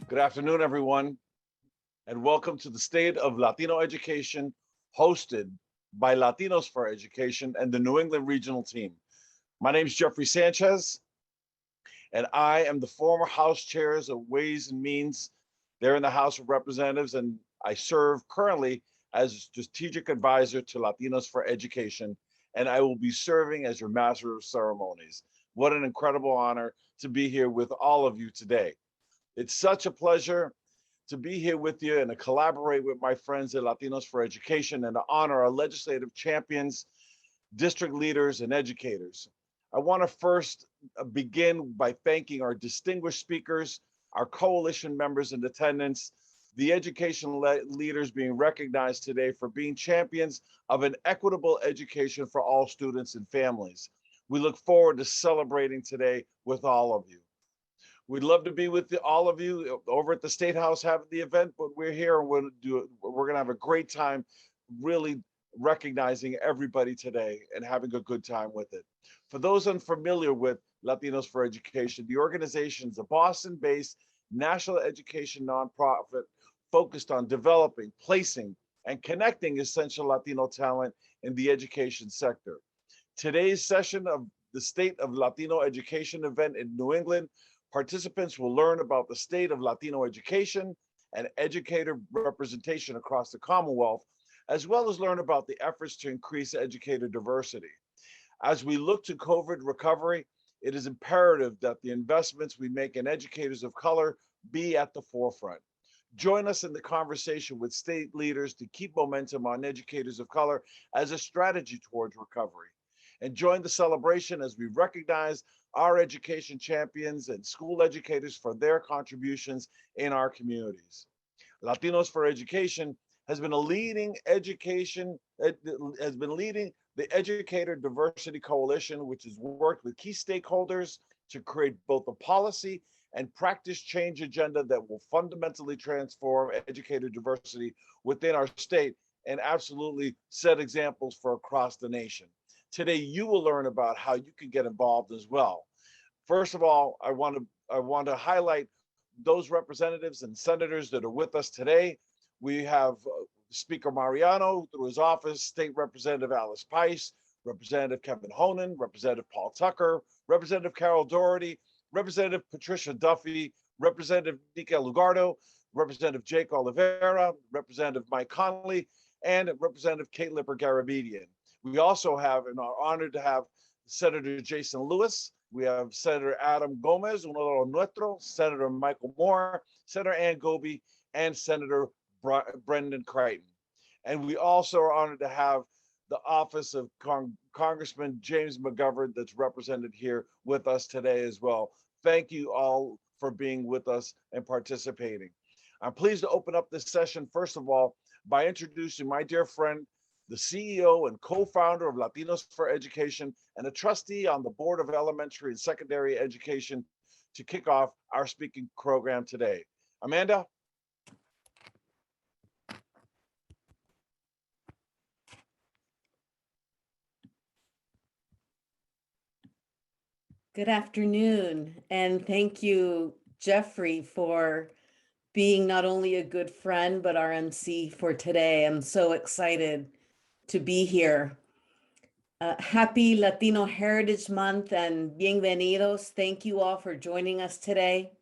Good afternoon, everyone, and welcome to the State of Latino Education, hosted by Latinos for Education and the New England Regional Team. My name is Jeffrey Sanchez, and I am the former House Chairs of Ways and Means there in the House of Representatives, and I serve currently as a strategic advisor to Latinos for Education, and I will be serving as your Master of Ceremonies. What an incredible honor to be here with all of you today. It's such a pleasure to be here with you and to collaborate with my friends at Latinos for Education and to honor our legislative champions, district leaders, and educators. I want to first begin by thanking our distinguished speakers, our coalition members in attendance, the education leaders being recognized today for being champions of an equitable education for all students and families. We look forward to celebrating today with all of you. We'd love to be with all of you over at the State House having the event, but we're here and we're going to have a great time really recognizing everybody today and having a good time with it. For those unfamiliar with Latinos for Education, the organization is a Boston-based national education nonprofit focused on developing, placing, and connecting essential Latino talent in the education sector. Today's session of the State of Latino Education event in New England, participants will learn about the state of Latino education and educator representation across the Commonwealth, as well as learn about the efforts to increase educator diversity. As we look to COVID recovery, it is imperative that the investments we make in educators of color be at the forefront. Join us in the conversation with state leaders to keep momentum on educators of color as a strategy towards recovery. And join the celebration as we recognize our education champions and school educators for their contributions in our communities. Latinos for Education has been leading the Educator Diversity Coalition, which has worked with key stakeholders to create both a policy and practice change agenda that will fundamentally transform educator diversity within our state and absolutely set examples for across the nation. Today, you will learn about how you can get involved as well. First of all, I want to highlight those representatives and senators that are with us today. We have Speaker Mariano through his office, State Representative Alice Pice, Representative Kevin Honan, Representative Paul Tucker, Representative Carol Doherty, Representative Patricia Duffy, Representative Nika Lugardo, Representative Jake Oliveira, Representative Mike Connolly, and Representative Kate Lipper-Garabedian. We also have and are honored to have Senator Jason Lewis. We have Senator Adam Gomez, uno de los nuestros, Senator Michael Moore, Senator Ann Goby, and Senator Brendan Crichton. And we also are honored to have the office of Congressman James McGovern that's represented here with us today as well. Thank you all for being with us and participating. I'm pleased to open up this session, first of all, by introducing my dear friend, the CEO and co-founder of Latinos for Education and a trustee on the Board of Elementary and Secondary Education, to kick off our speaking program today. Amanda? Good afternoon, and thank you, Jeffrey, for being not only a good friend, but our MC for today. I'm so excited to be here. Happy Latino Heritage Month and bienvenidos. Thank you all for joining us today.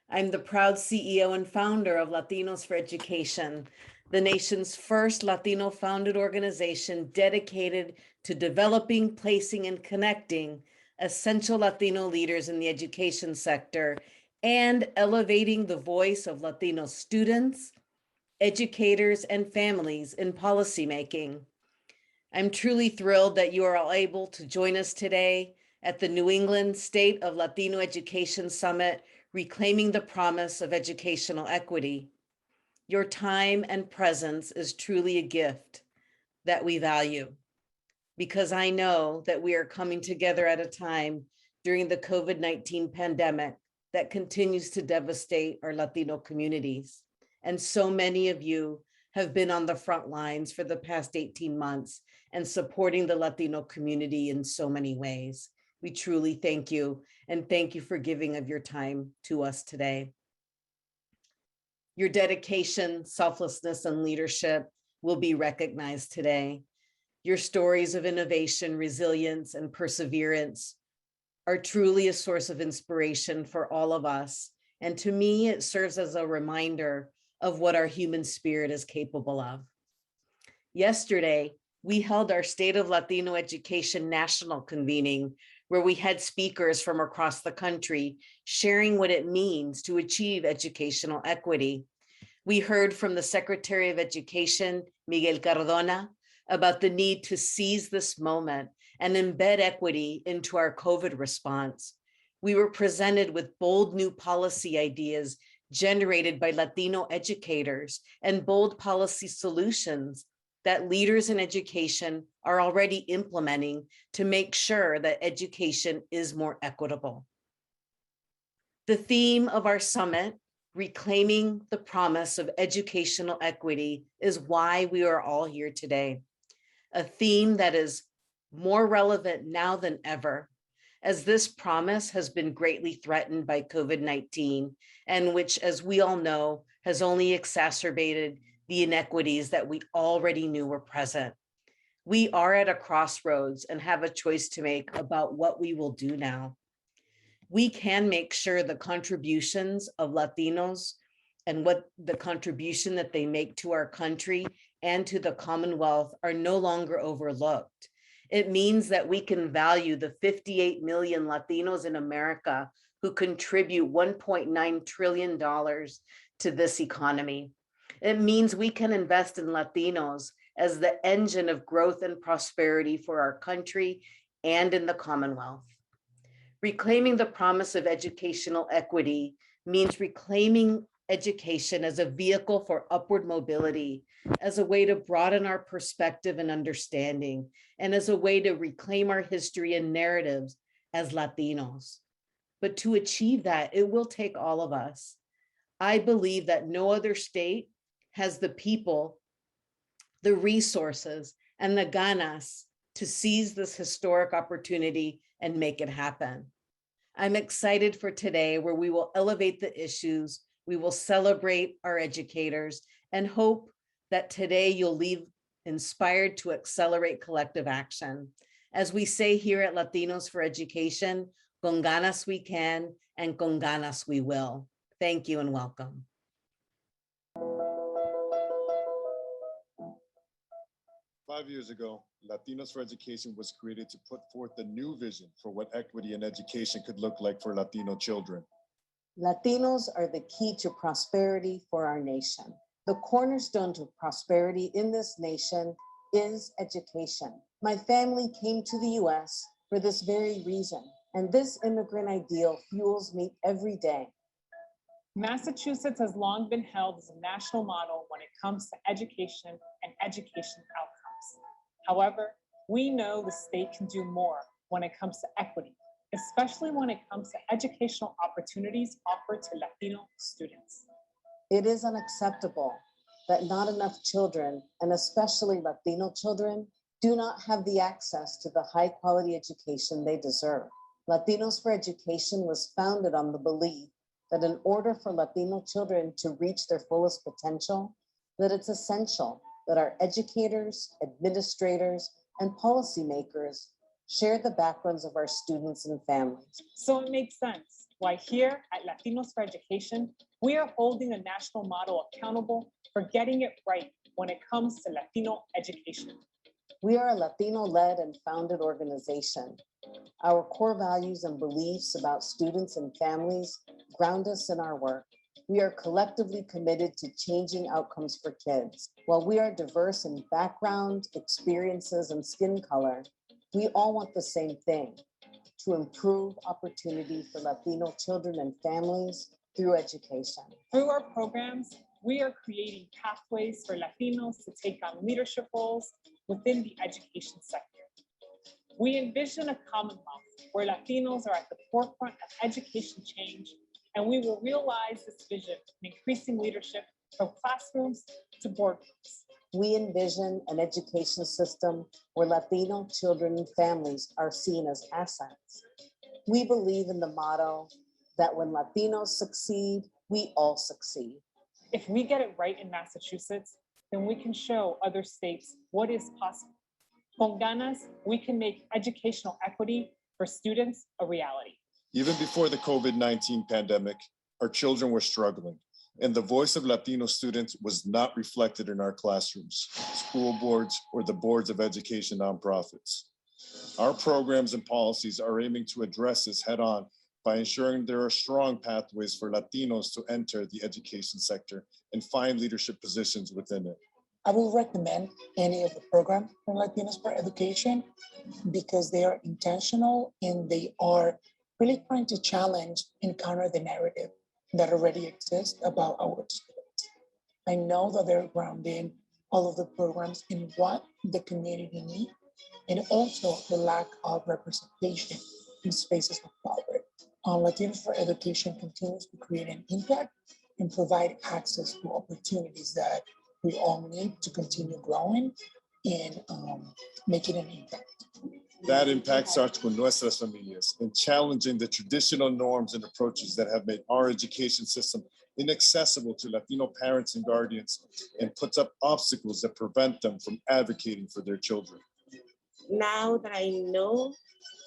I'm the proud CEO and founder of Latinos for Education, the nation's first Latino-founded organization dedicated to developing, placing, and connecting essential Latino leaders in the education sector and elevating the voice of Latino students, educators, and families in policymaking. I'm truly thrilled that you are all able to join us today at the New England State of Latino Education Summit, Reclaiming the Promise of Educational Equity. Your time and presence is truly a gift that we value, because I know that we are coming together at a time during the COVID-19 pandemic that continues to devastate our Latino communities. And so many of you have been on the front lines for the past 18 months and supporting the Latino community in so many ways. We truly thank you, and thank you for giving of your time to us today. Your dedication, selflessness, and leadership will be recognized today. Your stories of innovation, resilience, and perseverance are truly a source of inspiration for all of us. And to me, it serves as a reminder of what our human spirit is capable of. Yesterday, we held our State of Latino Education National Convening, where we had speakers from across the country sharing what it means to achieve educational equity. We heard from the Secretary of Education, Miguel Cardona, about the need to seize this moment and embed equity into our COVID response. We were presented with bold new policy ideas generated by Latino educators and bold policy solutions that leaders in education are already implementing to make sure that education is more equitable. The theme of our summit, Reclaiming the Promise of Educational Equity, is why we are all here today. A theme that is more relevant now than ever, as this promise has been greatly threatened by COVID-19, and which, as we all know, has only exacerbated the inequities that we already knew were present. We are at a crossroads and have a choice to make about what we will do now. We can make sure the contributions of Latinos and what the contribution that they make to our country and to the Commonwealth are no longer overlooked. It means that we can value the 58 million Latinos in America who contribute $1.9 trillion to this economy. It means we can invest in Latinos as the engine of growth and prosperity for our country and in the Commonwealth. Reclaiming the promise of educational equity means reclaiming education as a vehicle for upward mobility, as a way to broaden our perspective and understanding, and as a way to reclaim our history and narratives as Latinos. But to achieve that, it will take all of us. I believe that no other state has the people, the resources, and the ganas to seize this historic opportunity and make it happen. I'm excited for today, where we will elevate the issues, we will celebrate our educators, and hope that today you'll leave inspired to accelerate collective action. As we say here at Latinos for Education, con ganas we can, and con ganas we will. Thank you and welcome. 5 years ago, Latinos for Education was created to put forth a new vision for what equity in education could look like for Latino children. Latinos are the key to prosperity for our nation. The cornerstone to prosperity in this nation is education. My family came to the US for this very reason, and this immigrant ideal fuels me every day. Massachusetts has long been held as a national model when it comes to education and education outcomes. However, we know the state can do more when it comes to equity, especially when it comes to educational opportunities offered to Latino students. It is unacceptable that not enough children, and especially Latino children, do not have the access to the high quality education they deserve. Latinos for Education was founded on the belief that in order for Latino children to reach their fullest potential, that it's essential that our educators, administrators, and policymakers share the backgrounds of our students and families. So it makes sense why here at Latinos for Education, we are holding the national model accountable for getting it right when it comes to Latino education. We are a Latino-led and founded organization. Our core values and beliefs about students and families ground us in our work. We are collectively committed to changing outcomes for kids. While we are diverse in background, experiences, and skin color, we all want the same thing: to improve opportunity for Latino children and families through education. Through our programs, we are creating pathways for Latinos to take on leadership roles within the education sector. We envision a Commonwealth where Latinos are at the forefront of education change, and we will realize this vision in increasing leadership from classrooms to boardrooms. We envision an education system where Latino children and families are seen as assets. We believe in the motto that when Latinos succeed, we all succeed. If we get it right in Massachusetts, then we can show other states what is possible. Con ganas, we can make educational equity for students a reality. Even before the COVID-19 pandemic, our children were struggling, and the voice of Latino students was not reflected in our classrooms, school boards, or the boards of education nonprofits. Our programs and policies are aiming to address this head-on by ensuring there are strong pathways for Latinos to enter the education sector and find leadership positions within it. I will recommend any of the programs from Latinos for Education because they are intentional and they are really trying to challenge and counter the narrative that already exists about our students. I know that they're grounding all of the programs in what the community needs and also the lack of representation in spaces of power. Latinos for Education continues to create an impact and provide access to opportunities that we all need to continue growing and making an impact. That impact starts with nuestras familias and challenging the traditional norms and approaches that have made our education system inaccessible to Latino parents and guardians and puts up obstacles that prevent them from advocating for their children. Now that I know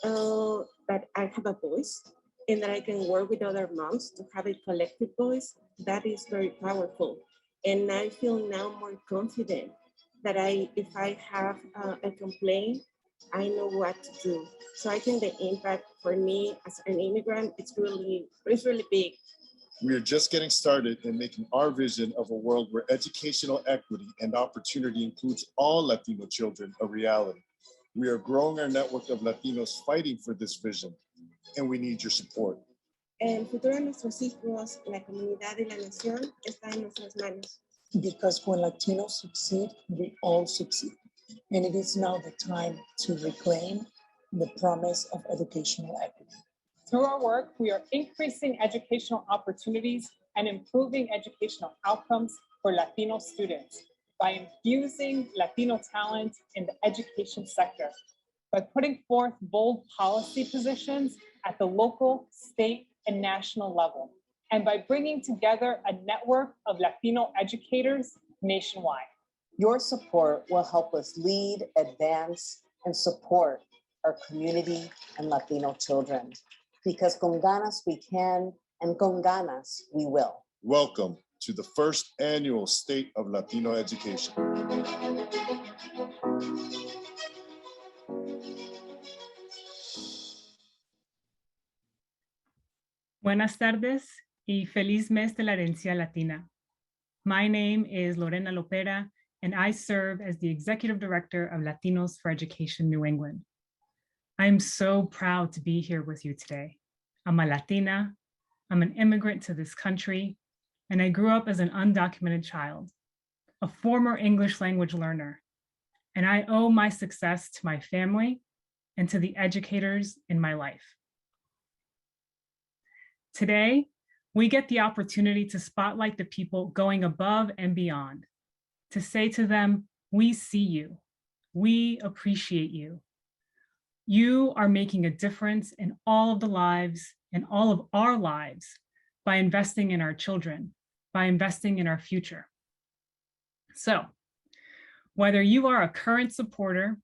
that I have a voice and that I can work with other moms to have a collective voice, that is very powerful. And I feel now more confident that if I have a complaint, I know what to do. So I think the impact for me as an immigrant, it's really big. We are just getting started in making our vision of a world where educational equity and opportunity includes all Latino children a reality. We are growing our network of Latinos fighting for this vision, and we need your support. El futuro de nuestros hijos, la comunidad y la nación está en nuestras manos. Because when Latinos succeed, we all succeed. And it is now the time to reclaim the promise of educational equity. Through our work, we are increasing educational opportunities and improving educational outcomes for Latino students by infusing Latino talent in the education sector, by putting forth bold policy positions at the local, state, and national level, and by bringing together a network of Latino educators nationwide. Your support will help us lead, advance, and support our community and Latino children. Because con ganas we can, and con ganas we will. Welcome to the first annual State of Latino Education. Buenas tardes y feliz mes de la herencia latina. My name is Lorena Lopera, and I serve as the Executive Director of Latinos for Education New England. I'm so proud to be here with you today. I'm a Latina, I'm an immigrant to this country, and I grew up as an undocumented child, a former English language learner, and I owe my success to my family and to the educators in my life. Today, we get the opportunity to spotlight the people going above and beyond, to say to them, we see you, we appreciate you. You are making a difference in all of the lives and all of our lives by investing in our children, by investing in our future. So, whether you are a current supporter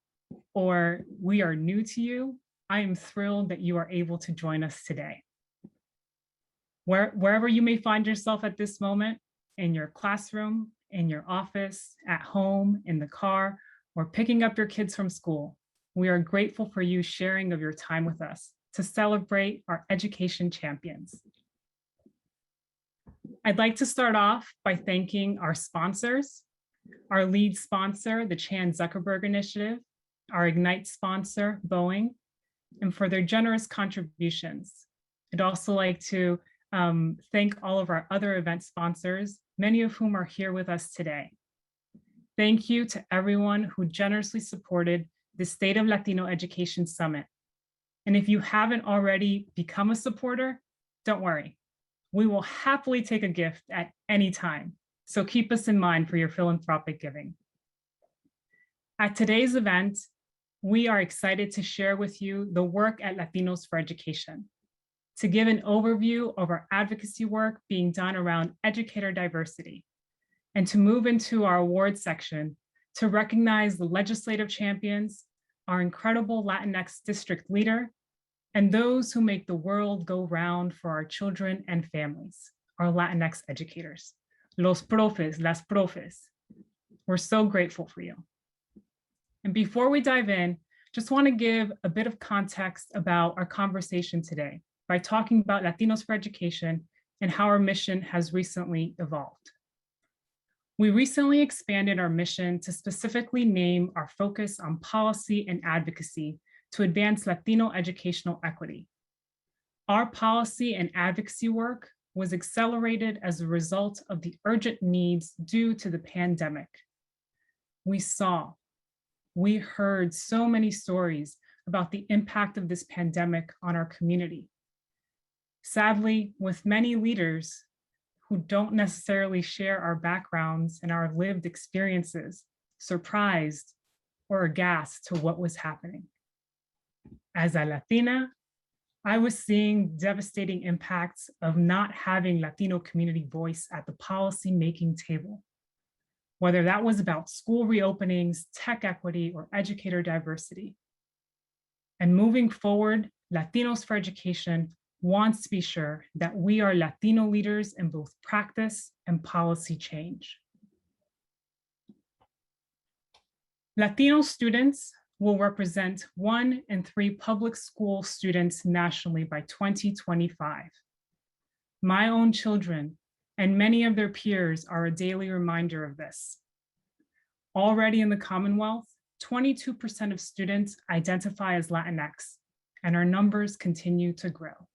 or we are new to you, I am thrilled that you are able to join us today. Wherever you may find yourself at this moment, in your classroom, in your office, at home, in the car, or picking up your kids from school, we are grateful for you sharing of your time with us to celebrate our education champions. I'd like to start off by thanking our sponsors, our lead sponsor, the Chan Zuckerberg Initiative, our Ignite sponsor, Boeing, and for their generous contributions. I'd also like to thank all of our other event sponsors, many of whom are here with us today. Thank you to everyone who generously supported the State of Latino Education Summit. And if you haven't already become a supporter, don't worry. We will happily take a gift at any time. So keep us in mind for your philanthropic giving. At today's event, we are excited to share with you the work at Latinos for Education, to give an overview of our advocacy work being done around educator diversity, and to move into our awards section to recognize the legislative champions, our incredible Latinx district leader, and those who make the world go round for our children and families, our Latinx educators, los profes, las profes. We're so grateful for you. And before we dive in, just want to give a bit of context about our conversation today by talking about Latinos for Education and how our mission has recently evolved. We recently expanded our mission to specifically name our focus on policy and advocacy to advance Latino educational equity. Our policy and advocacy work was accelerated as a result of the urgent needs due to the pandemic. We heard so many stories about the impact of this pandemic on our community. Sadly, with many leaders who don't necessarily share our backgrounds and our lived experiences, surprised or aghast to what was happening. As a Latina, I was seeing devastating impacts of not having Latino community voice at the policy-making table, whether that was about school reopenings, tech equity, or educator diversity. And moving forward, Latinos for Education wants to be sure that we are Latino leaders in both practice and policy change. Latino students will represent 1 in 3 public school students nationally by 2025. My own children and many of their peers are a daily reminder of this. Already in the Commonwealth, 22% of students identify as Latinx, and our numbers continue to grow.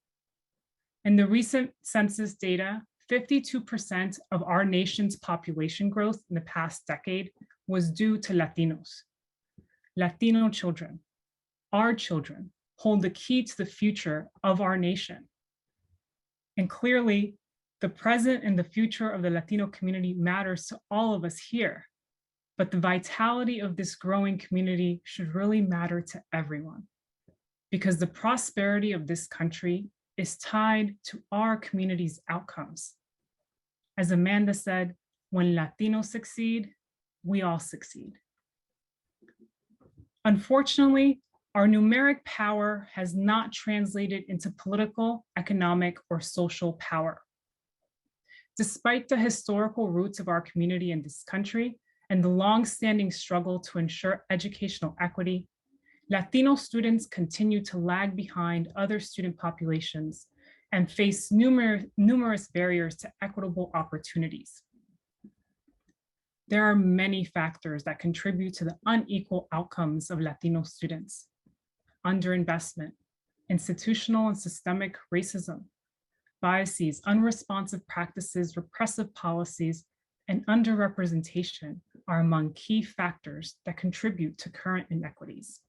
In the recent census data, 52% of our nation's population growth in the past decade was due to Latinos. Latino children, our children, hold the key to the future of our nation. And clearly, the present and the future of the Latino community matters to all of us here, but the vitality of this growing community should really matter to everyone, because the prosperity of this country is tied to our community's outcomes. As Amanda said, when Latinos succeed, we all succeed. Unfortunately, our numeric power has not translated into political, economic, or social power. Despite the historical roots of our community in this country and the long-standing struggle to ensure educational equity, Latino students continue to lag behind other student populations and face numerous barriers to equitable opportunities. There are many factors that contribute to the unequal outcomes of Latino students: underinvestment, institutional and systemic racism, biases, unresponsive practices, repressive policies, and underrepresentation are among key factors that contribute to current inequities.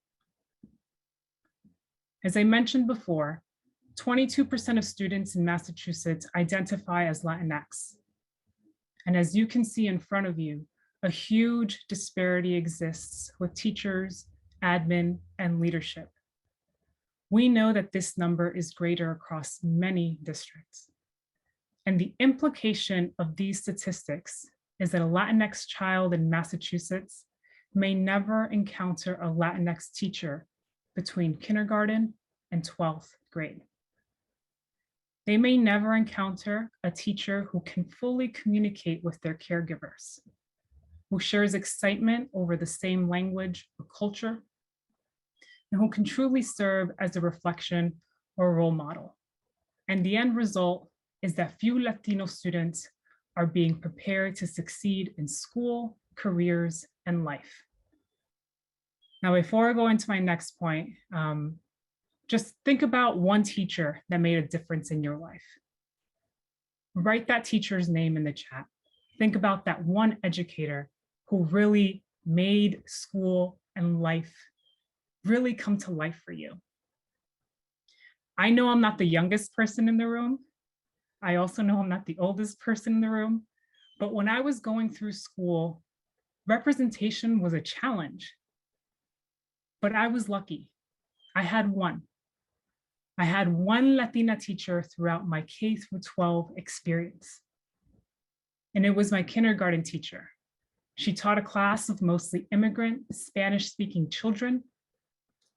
As I mentioned before, 22% of students in Massachusetts identify as Latinx. And as you can see in front of you, a huge disparity exists with teachers, admin, and leadership. We know that this number is greater across many districts. And the implication of these statistics is that a Latinx child in Massachusetts may never encounter a Latinx teacher between kindergarten and 12th grade. They may never encounter a teacher who can fully communicate with their caregivers, who shares excitement over the same language or culture, and who can truly serve as a reflection or role model. And the end result is that few Latino students are being prepared to succeed in school, careers, and life. Now, before I go into my next point, just think about one teacher that made a difference in your life. Write that teacher's name in the chat. Think about that one educator who really made school and life really come to life for you. I know I'm not the youngest person in the room. I also know I'm not the oldest person in the room, but when I was going through school, representation was a challenge. But I was lucky. I had one. I had one Latina teacher throughout my K through 12 experience. and it was my kindergarten teacher. She taught a class of mostly immigrant, Spanish-speaking children,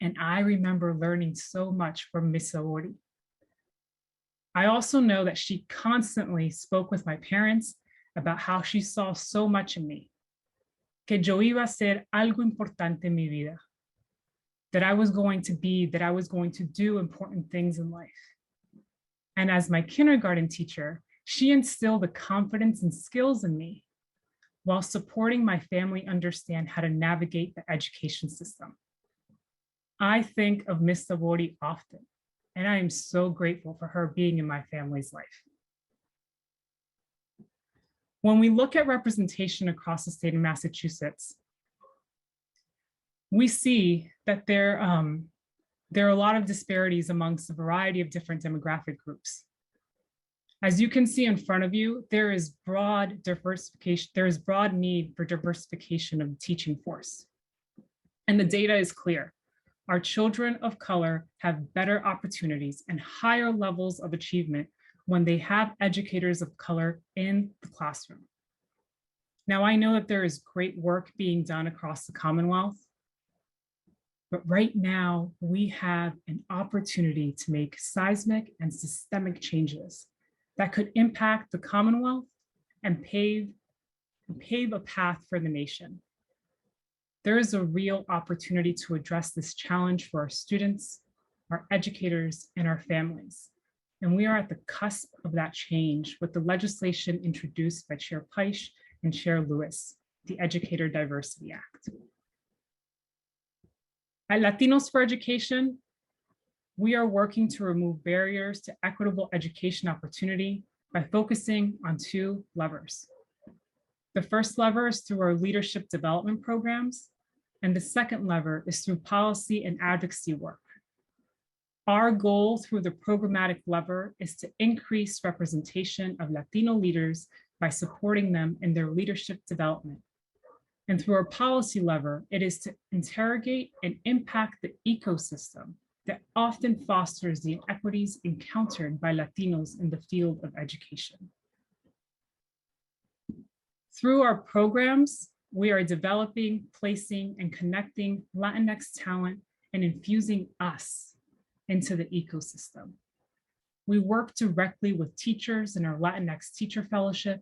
and I remember learning so much from Miss Award. I also know that she constantly spoke with my parents about how she saw so much in me, que yo iba a ser algo importante en mi vida, that I was going to do important things in life. And as my kindergarten teacher, she instilled the confidence and skills in me while supporting my family understand how to navigate the education system. I think of Miss Award often, and I am so grateful for her being in my family's life. When we look at representation across the state of Massachusetts, we see that there are a lot of disparities amongst a variety of different demographic groups. As you can see in front of you, there is broad diversification, there is broad need for diversification of the teaching force. And the data is clear. Our children of color have better opportunities and higher levels of achievement when they have educators of color in the classroom. Now, I know that there is great work being done across the Commonwealth, but right now we have an opportunity to make seismic and systemic changes that could impact the Commonwealth and pave a path for the nation. There is a real opportunity to address this challenge for our students, our educators, and our families. And we are at the cusp of that change with the legislation introduced by Chair Peisch and Chair Lewis, the Educator Diversity Act. At Latinos for Education, we are working to remove barriers to equitable education opportunity by focusing on two levers. The first lever is through our leadership development programs, and the second lever is through policy and advocacy work. Our goal through the programmatic lever is to increase representation of Latino leaders by supporting them in their leadership development. And through our policy lever, it is to interrogate and impact the ecosystem that often fosters the inequities encountered by Latinos in the field of education. Through our programs, we are developing, placing, and connecting Latinx talent and infusing us into the ecosystem. We work directly with teachers in our Latinx Teacher Fellowship,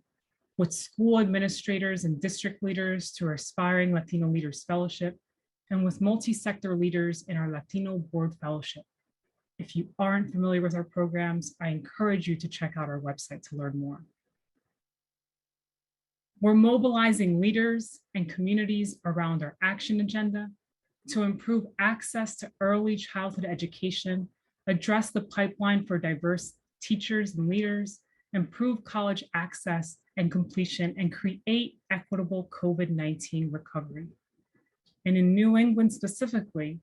with school administrators and district leaders to our Aspiring Latino Leaders Fellowship, and with multi-sector leaders in our Latino Board Fellowship. If you aren't familiar with our programs, I encourage you to check out our website to learn more. We're mobilizing leaders and communities around our action agenda to improve access to early childhood education, address the pipeline for diverse teachers and leaders, improve college access and completion, and create equitable COVID-19 recovery. And in New England specifically,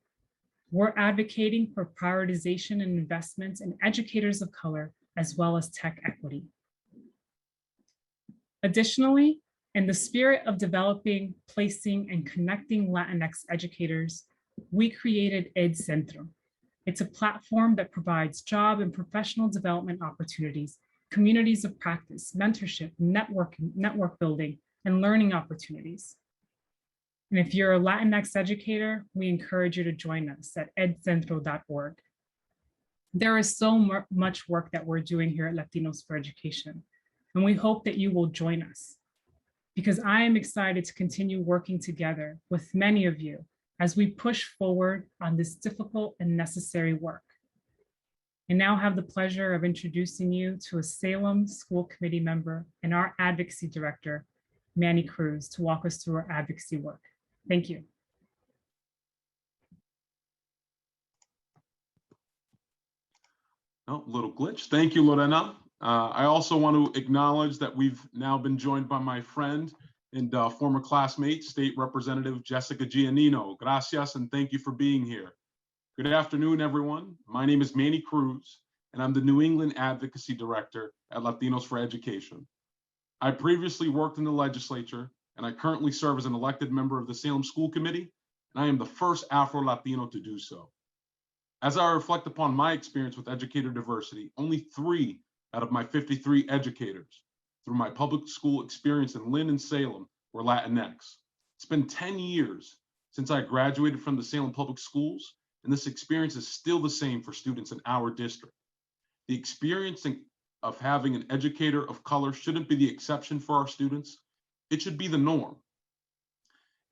we're advocating for prioritization and investments in educators of color, as well as tech equity. Additionally, in the spirit of developing, placing, and connecting Latinx educators, we created Centro. It's a platform that provides job and professional development opportunities, communities of practice, mentorship, network building, and learning opportunities. And if you're a Latinx educator, we encourage you to join us at edcentro.org. There is so much work that we're doing here at Latinos for Education, and we hope that you will join us, because I am excited to continue working together with many of you as we push forward on this difficult and necessary work. I now have the pleasure of introducing you to a Salem School Committee member and our Advocacy Director, Manny Cruz, to walk us through our advocacy work. Thank you. Oh, little glitch. Thank you, Lorena. I also want to acknowledge that we've now been joined by my friend and former classmate, State Representative Jessica Giannino. Gracias, and thank you for being here. Good afternoon, everyone. My name is Manny Cruz, and I'm the New England Advocacy Director at Latinos for Education. I previously worked in the legislature, and I currently serve as an elected member of the Salem School Committee, and I am the first Afro-Latino to do so. As I reflect upon my experience with educator diversity, only 3 out of my 53 educators through my public school experience in Lynn and Salem were Latinx. It's been 10 years since I graduated from the Salem Public Schools, and this experience is still the same for students in our district. The experience of having an educator of color shouldn't be the exception for our students. It should be the norm.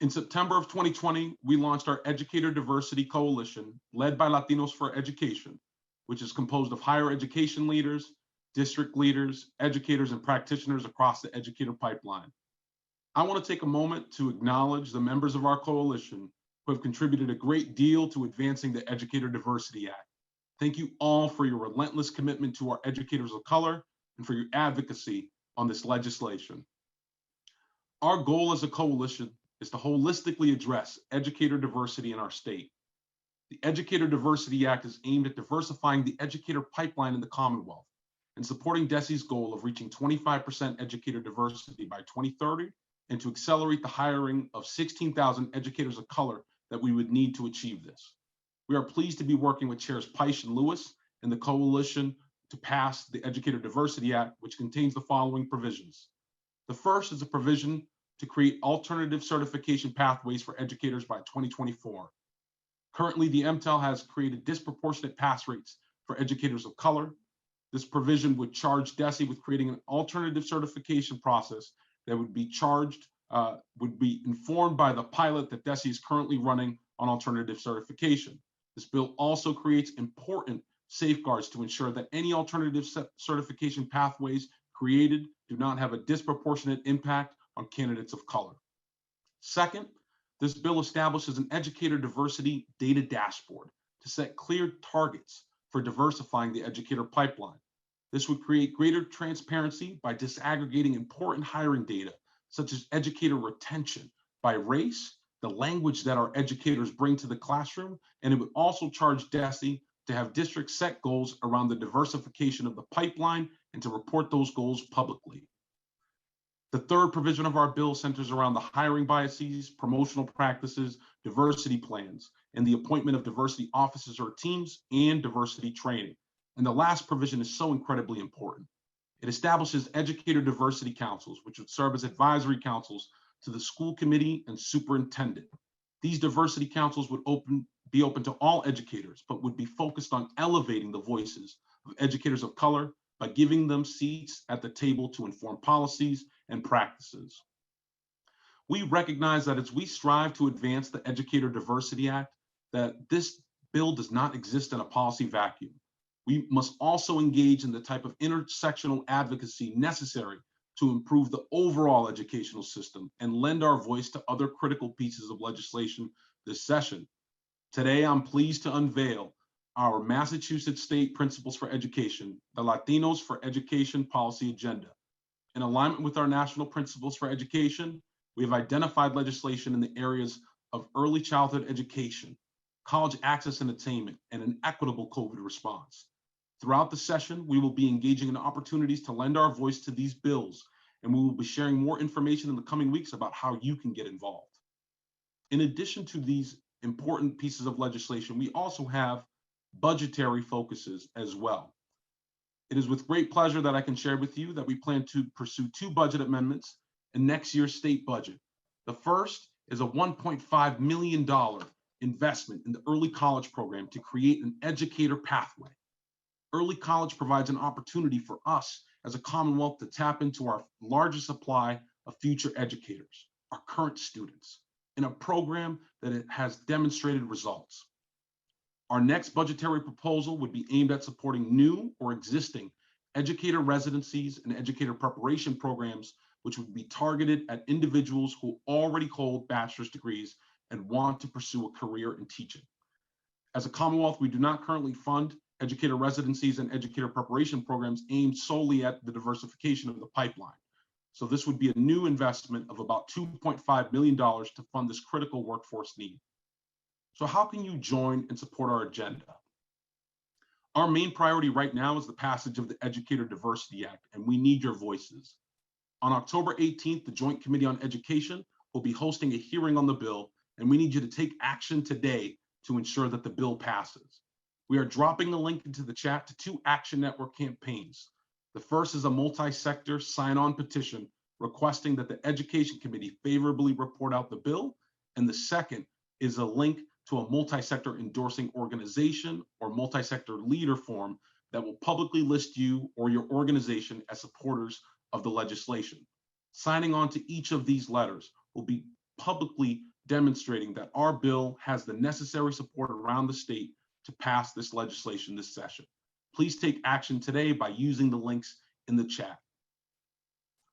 In September of 2020, we launched our Educator Diversity Coalition, led by Latinos for Education, which is composed of higher education leaders, district leaders, educators, and practitioners across the educator pipeline. I want to take a moment to acknowledge the members of our coalition who have contributed a great deal to advancing the Educator Diversity Act. Thank you all for your relentless commitment to our educators of color and for your advocacy on this legislation. Our goal as a coalition is to holistically address educator diversity in our state. The Educator Diversity Act is aimed at diversifying the educator pipeline in the Commonwealth and supporting DESE's goal of reaching 25% educator diversity by 2030 and to accelerate the hiring of 16,000 educators of color that we would need to achieve this. We are pleased to be working with Chairs Peisch and Lewis and the coalition to pass the Educator Diversity Act, which contains the following provisions. The first is a provision to create alternative certification pathways for educators by 2024. Currently, the MTEL has created disproportionate pass rates for educators of color. This provision would charge DESE with creating an alternative certification process that would be informed by the pilot that DESE is currently running on alternative certification. This bill also creates important safeguards to ensure that any alternative certification pathways created do not have a disproportionate impact on candidates of color. Second, this bill establishes an educator diversity data dashboard to set clear targets for diversifying the educator pipeline. This would create greater transparency by disaggregating important hiring data, such as educator retention by race, the language that our educators bring to the classroom, and it would also charge DESE to have districts set goals around the diversification of the pipeline and to report those goals publicly. The third provision of our bill centers around the hiring biases, promotional practices, diversity plans, and the appointment of diversity officers or teams and diversity training. And the last provision is so incredibly important. It establishes educator diversity councils, which would serve as advisory councils to the school committee and superintendent. These diversity councils would be open to all educators, but would be focused on elevating the voices of educators of color by giving them seats at the table to inform policies and practices. We recognize that as we strive to advance the Educator Diversity Act, that this bill does not exist in a policy vacuum. We must also engage in the type of intersectional advocacy necessary to improve the overall educational system and lend our voice to other critical pieces of legislation this session. Today, I'm pleased to unveil our Massachusetts State Principles for Education, the Latinos for Education Policy Agenda. In alignment with our national principles for education, we have identified legislation in the areas of early childhood education, college access and attainment, and an equitable COVID response. Throughout the session, we will be engaging in opportunities to lend our voice to these bills, and we will be sharing more information in the coming weeks about how you can get involved. In addition to these important pieces of legislation, we also have budgetary focuses as well. It is with great pleasure that I can share with you that we plan to pursue 2 budget amendments in next year's state budget. The first is a $1.5 million investment in the early college program to create an educator pathway. Early college provides an opportunity for us as a Commonwealth to tap into our largest supply of future educators, our current students, in a program that has demonstrated results. Our next budgetary proposal would be aimed at supporting new or existing educator residencies and educator preparation programs, which would be targeted at individuals who already hold bachelor's degrees and want to pursue a career in teaching. As a Commonwealth, we do not currently fund educator residencies and educator preparation programs aimed solely at the diversification of the pipeline. So this would be a new investment of about $2.5 million to fund this critical workforce need. So how can you join and support our agenda? Our main priority right now is the passage of the Educator Diversity Act, and we need your voices. On October 18th, the Joint Committee on Education will be hosting a hearing on the bill, and we need you to take action today to ensure that the bill passes. We are dropping the link into the chat to 2 Action Network campaigns. The first is a multi-sector sign-on petition requesting that the Education Committee favorably report out the bill. And the second is a link to a multi-sector endorsing organization or multi-sector leader form that will publicly list you or your organization as supporters of the legislation. Signing on to each of these letters will be publicly demonstrating that our bill has the necessary support around the state to pass this legislation this session. Please take action today by using the links in the chat.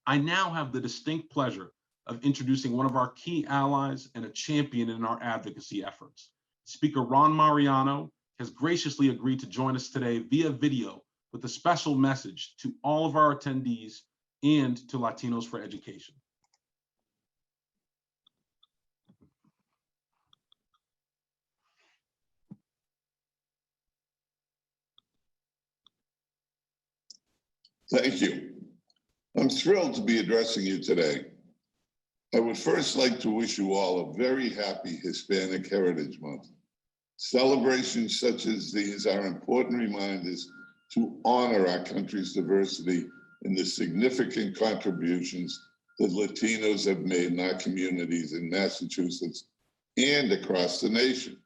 I now have the distinct pleasure of introducing one of our key allies and a champion in our advocacy efforts. Speaker Ron Mariano has graciously agreed to join us today via video with a special message to all of our attendees and to Latinos for Education. Thank you. I'm thrilled to be addressing you today. I would first like to wish you all a very happy Hispanic Heritage Month. Celebrations such as these are important reminders to honor our country's diversity and the significant contributions that Latinos have made in our communities in Massachusetts and across the nation.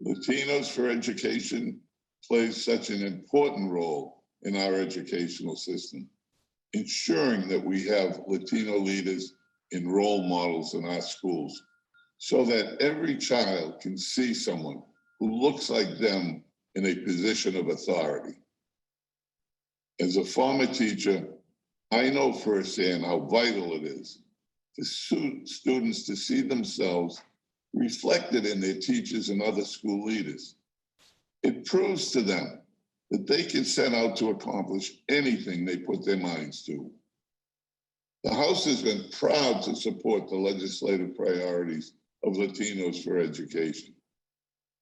Latinos for Education plays such an important role in our educational system, ensuring that we have Latino leaders and role models in our schools so that every child can see someone who looks like them in a position of authority. As a former teacher, I know firsthand how vital it is for students to see themselves reflected in their teachers and other school leaders. It proves to them that they can set out to accomplish anything they put their minds to. The House has been proud to support the legislative priorities of Latinos for Education.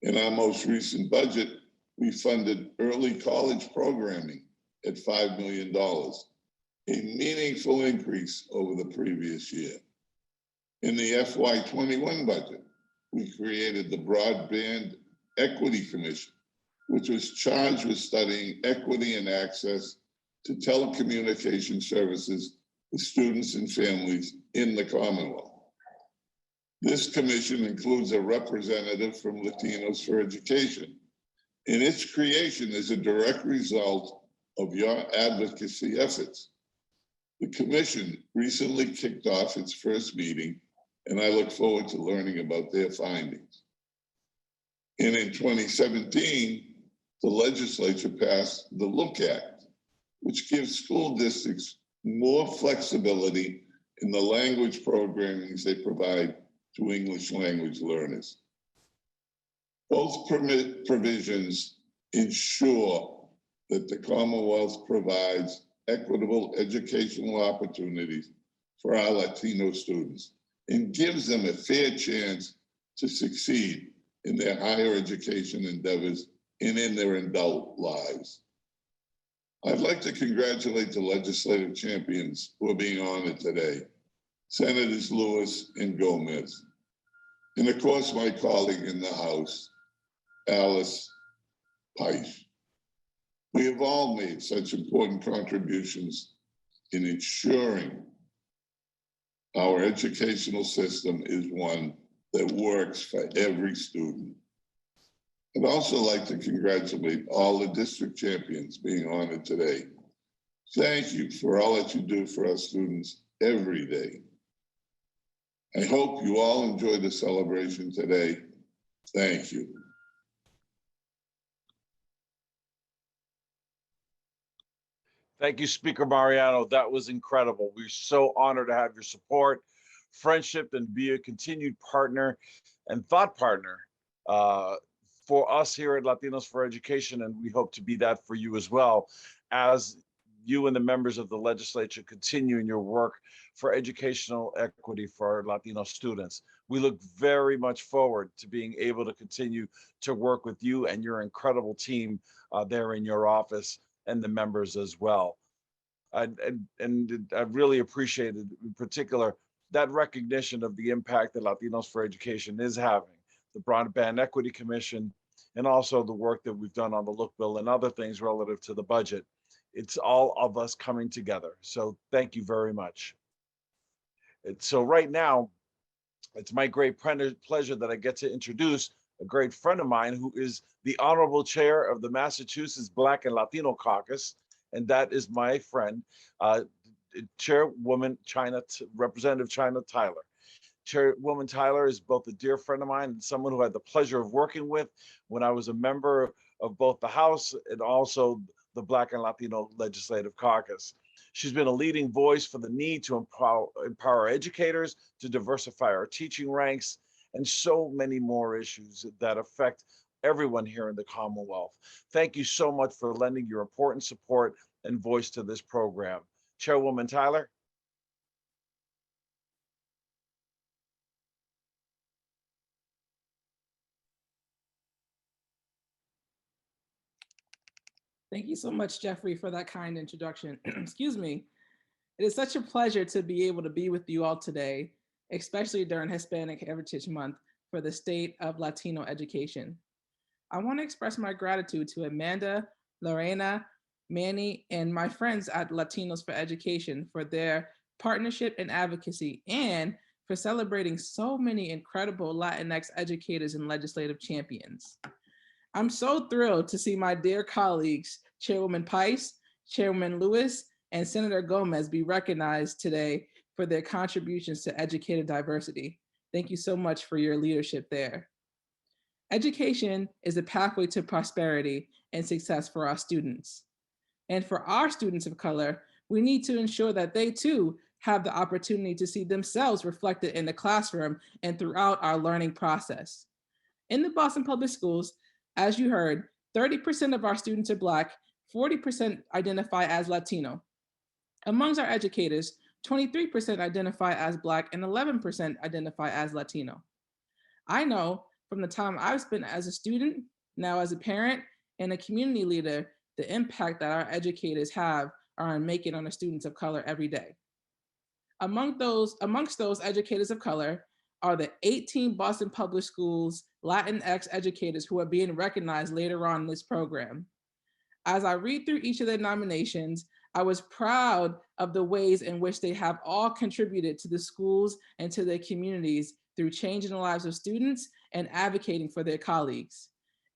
In our most recent budget, we funded early college programming at $5 million, a meaningful increase over the previous year. In the FY21 budget, we created the Broadband Equity Commission, which was charged with studying equity and access to telecommunication services for students and families in the Commonwealth. This commission includes a representative from Latinos for Education, and its creation is a direct result of your advocacy efforts. The commission recently kicked off its first meeting, and I look forward to learning about their findings. And in 2017, the legislature passed the Look Act, which gives school districts more flexibility in the language programming they provide to English language learners. Both provisions ensure that the Commonwealth provides equitable educational opportunities for our Latino students and gives them a fair chance to succeed in their higher education endeavors and in their adult lives. I'd like to congratulate the legislative champions who are being honored today, Senators Lewis and Gomez, and of course my colleague in the House, Alice Peisch. We have all made such important contributions in ensuring our educational system is one that works for every student. I'd also like to congratulate all the district champions being honored today. Thank you for all that you do for our students every day. I hope you all enjoy the celebration today. Thank you. Thank you, Speaker Mariano. That was incredible. We're so honored to have your support, friendship, and be a continued partner and thought partner for us here at Latinos for Education, and we hope to be that for you as well, as you and the members of the legislature continue in your work for educational equity for our Latino students. We look very much forward to being able to continue to work with you and your incredible team there in your office, and the members as well. And I really appreciated, in particular, that recognition of the impact that Latinos for Education is having, the Broadband Equity Commission, and also the work that we've done on the Look Bill and other things relative to the budget. It's all of us coming together. So thank you very much. So right now, it's my great pleasure that I get to introduce a great friend of mine who is the Honorable Chair of the Massachusetts Black and Latino Caucus, and that is my friend, Chairwoman Representative China Tyler. Chairwoman Tyler is both a dear friend of mine and someone who I had the pleasure of working with when I was a member of both the House and also the Black and Latino Legislative Caucus. She's been a leading voice for the need to empower educators, to diversify our teaching ranks, and so many more issues that affect everyone here in the Commonwealth. Thank you so much for lending your important support and voice to this program. Chairwoman Tyler. Thank you so much, Jeffrey, for that kind introduction. Excuse me. It is such a pleasure to be able to be with you all today, especially during Hispanic Heritage Month for the state of Latino education. I want to express my gratitude to Amanda, Lorena, Manny, and my friends at Latinos for Education for their partnership and advocacy, and for celebrating so many incredible Latinx educators and legislative champions. I'm so thrilled to see my dear colleagues, Chairwoman Pice, Chairwoman Lewis, and Senator Gomez be recognized today for their contributions to educator diversity. Thank you so much for your leadership there. Education is a pathway to prosperity and success for our students. And for our students of color, we need to ensure that they too have the opportunity to see themselves reflected in the classroom and throughout our learning process. In the Boston Public Schools, as you heard, 30% of our students are Black, 40% identify as Latino. Amongst our educators, 23% identify as Black and 11% identify as Latino. I know from the time I've spent as a student, now as a parent, and a community leader, the impact that our educators are making on the students of color every day. Amongst those educators of color are the 18 Boston Public Schools Latinx educators who are being recognized later on in this program. As I read through each of their nominations, I was proud of the ways in which they have all contributed to the schools and to their communities through changing the lives of students and advocating for their colleagues.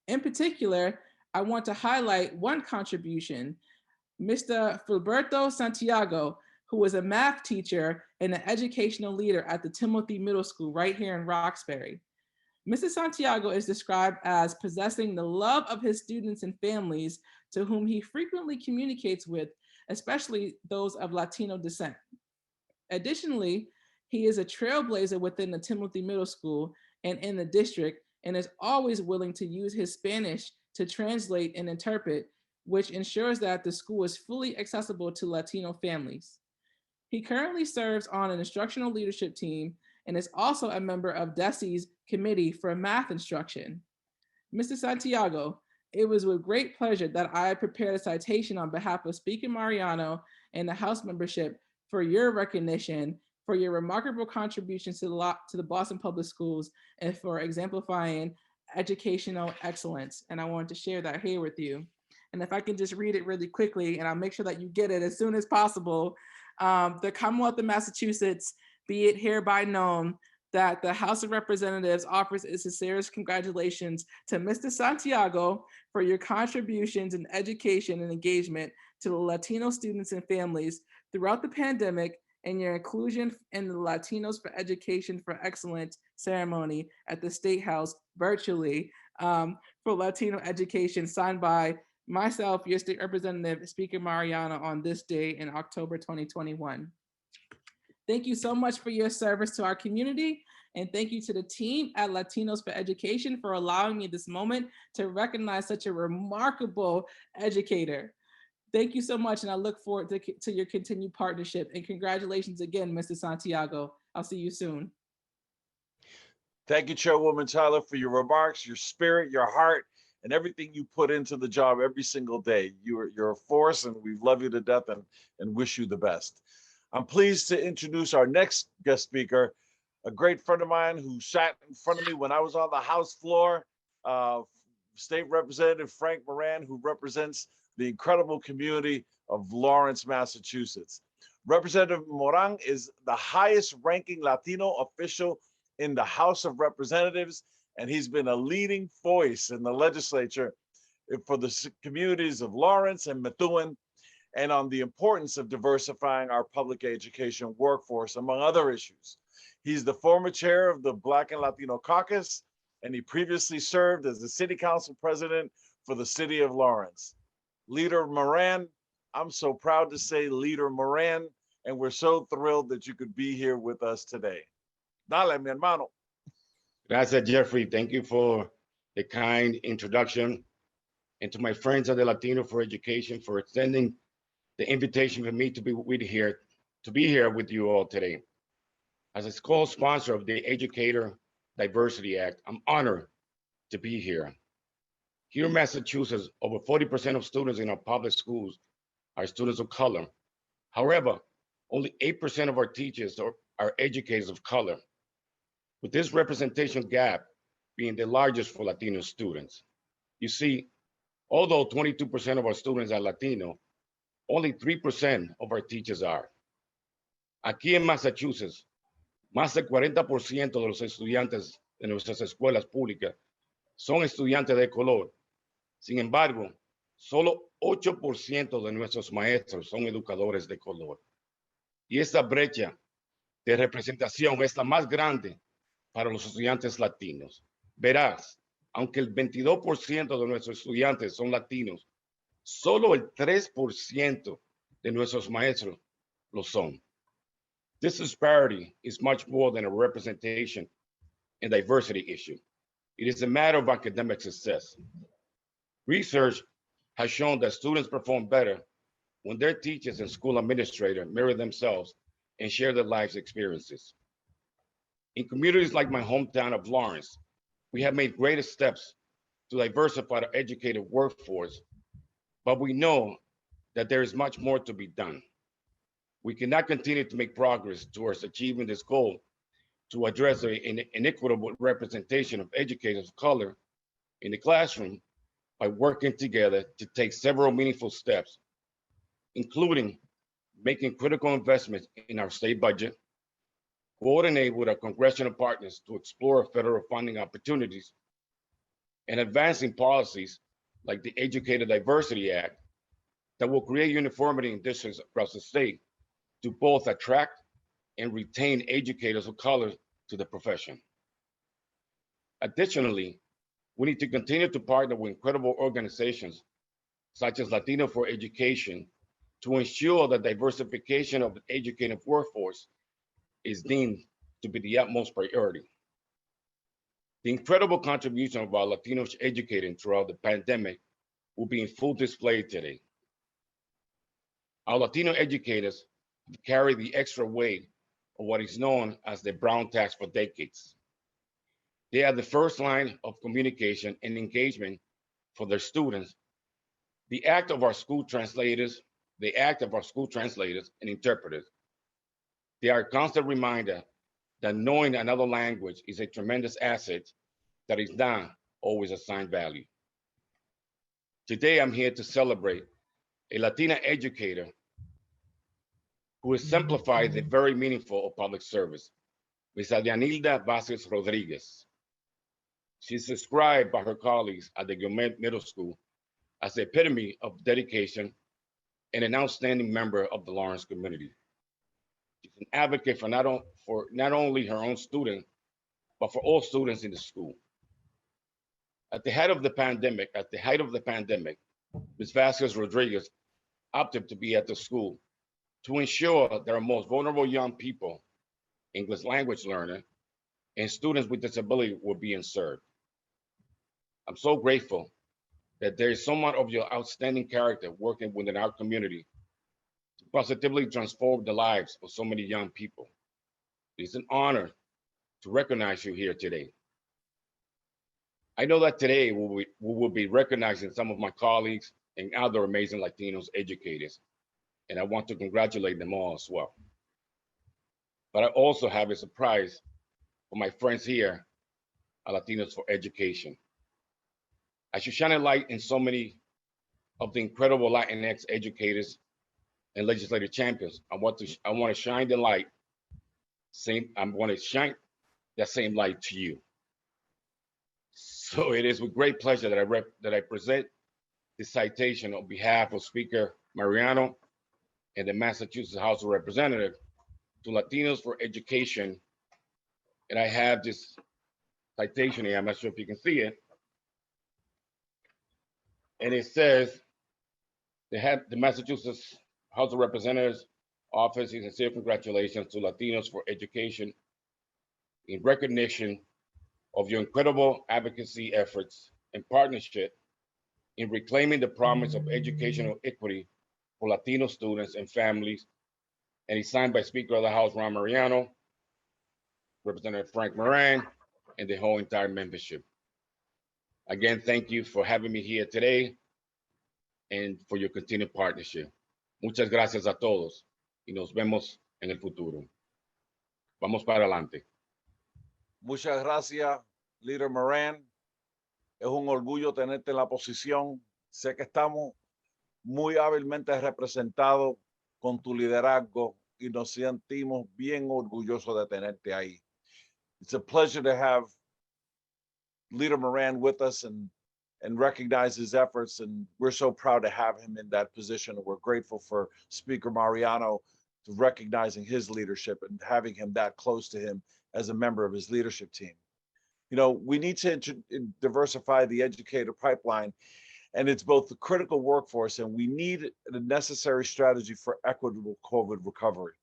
In particular, I want to highlight one contribution, Mr. Filberto Santiago, who was a math teacher and an educational leader at the Timothy Middle School right here in Roxbury. Mr. Santiago is described as possessing the love of his students and families to whom he frequently communicates with, especially those of Latino descent. Additionally, he is a trailblazer within the Timothy Middle School and in the district, and is always willing to use his Spanish to translate and interpret, which ensures that the school is fully accessible to Latino families. He currently serves on an instructional leadership team and is also a member of DESE's Committee for Math Instruction. Mr. Santiago, it was with great pleasure that I prepared a citation on behalf of Speaker Mariano and the House membership for your recognition for your remarkable contributions to the Boston Public Schools and for exemplifying educational excellence. And I wanted to share that here with you. And if I can just read it really quickly, and I'll make sure that you get it as soon as possible. The Commonwealth of Massachusetts, be it hereby known that the House of Representatives offers its sincerest congratulations to Mr. Santiago for your contributions in education and engagement to the Latino students and families throughout the pandemic, and your inclusion in the Latinos for Education for Excellence ceremony at the State House virtually for Latino education, signed by myself, your state representative, Speaker Mariano, on this day in October 2021. Thank you so much for your service to our community. And thank you to the team at Latinos for Education for allowing me this moment to recognize such a remarkable educator. Thank you so much. And I look forward to your continued partnership. And congratulations again, Mr. Santiago. I'll see you soon. Thank you, Chairwoman Tyler, for your remarks, your spirit, your heart, and everything you put into the job every single day. You're a force, and we love you to death and wish you the best. I'm pleased to introduce our next guest speaker, a great friend of mine who sat in front of me when I was on the House floor, State Representative Frank Moran, who represents the incredible community of Lawrence, Massachusetts. Representative Moran is the highest ranking Latino official in the House of Representatives, and he's been a leading voice in the legislature for the communities of Lawrence and Methuen, and on the importance of diversifying our public education workforce, among other issues. He's the former chair of the Black and Latino Caucus, and he previously served as the city council president for the city of Lawrence. Leader Moran, I'm so proud to say Leader Moran, and we're so thrilled that you could be here with us today. Dale, mi hermano. Gracias, Jeffrey. Thank you for the kind introduction. And to my friends at the Latino for Education for extending the invitation for me to be here with you all today. As a co-sponsor of the Educator Diversity Act, I'm honored to be here. Here in Massachusetts, over 40% of students in our public schools are students of color. However, only 8% of our teachers are educators of color, with this representation gap being the largest for Latino students. You see, although 22% of our students are Latino, only 3% of our teachers are. Aquí en Massachusetts, más del 40% de los estudiantes de nuestras escuelas públicas son estudiantes de color. Sin embargo, solo 8% de nuestros maestros son educadores de color. Y esta brecha de representación es la más grande para los estudiantes latinos. Verás, aunque el 22% de nuestros estudiantes son latinos, solo el 3% de nuestros maestros lo son. This disparity is much more than a representation and diversity issue. It is a matter of academic success. Research has shown that students perform better when their teachers and school administrators mirror themselves and share their life's experiences. In communities like my hometown of Lawrence, we have made greater steps to diversify the educated workforce, but we know that there is much more to be done. We cannot continue to make progress towards achieving this goal to address an inequitable representation of educators of color in the classroom by working together to take several meaningful steps, including making critical investments in our state budget, coordinate with our congressional partners to explore federal funding opportunities, and advancing policies like the Educator Diversity Act that will create uniformity in districts across the state to both attract and retain educators of color to the profession. Additionally, we need to continue to partner with incredible organizations such as Latino for Education to ensure that diversification of the educated workforce is deemed to be the utmost priority. The incredible contribution of our Latinos educating throughout the pandemic will be in full display today. Our Latino educators have carried the extra weight of what is known as the brown tax for decades. They are the first line of communication and engagement for their students. The act of our school translators and interpreters. They are a constant reminder that knowing another language is a tremendous asset that is not always assigned value. Today, I'm here to celebrate a Latina educator who exemplified the very meaningful of public service, Ms. Adrianilda Vázquez Rodriguez. She's described by her colleagues at the Gourmet Middle School as the epitome of dedication and an outstanding member of the Lawrence community. She's an advocate for not only her own students, but for all students in the school. At the height of the pandemic, Ms. Vázquez Rodriguez opted to be at the school to ensure that our most vulnerable young people, English language learners, and students with disability were being served. I'm so grateful that there is so much of your outstanding character working within our community to positively transform the lives of so many young people. It's an honor to recognize you here today. I know that today we will be recognizing some of my colleagues and other amazing Latinos educators, and I want to congratulate them all as well. But I also have a surprise for my friends here at Latinos for Education. I should shine a light in so many of the incredible Latinx educators and legislative champions. I want to shine the light. I'm going to shine that same light to you. So it is with great pleasure that I present this citation on behalf of Speaker Mariano and the Massachusetts House of Representatives to Latinos for Education. And I have this citation here. I'm not sure if you can see it. And it says, the Massachusetts House of Representatives offers sincere congratulations to Latinos for Education in recognition of your incredible advocacy efforts and partnership in reclaiming the promise of educational equity for Latino students and families. And it's signed by Speaker of the House, Ron Mariano, Representative Frank Moran, and the whole entire membership. Again, thank you for having me here today and for your continued partnership. Muchas gracias a todos y nos vemos en el futuro. Vamos para adelante. Muchas gracias, Líder Moran. Es un orgullo tenerte en la posición. Sé que estamos muy hábilmente representados con tu liderazgo y nos sentimos bien orgullosos de tenerte ahí. It's a pleasure to have Leader Moran with us and recognize his efforts. And we're so proud to have him in that position. We're grateful for Speaker Mariano to recognizing his leadership and having him that close to him as a member of his leadership team. You know, we need to diversify the educator pipeline, and it's both the critical workforce, and we need the necessary strategy for equitable COVID recovery.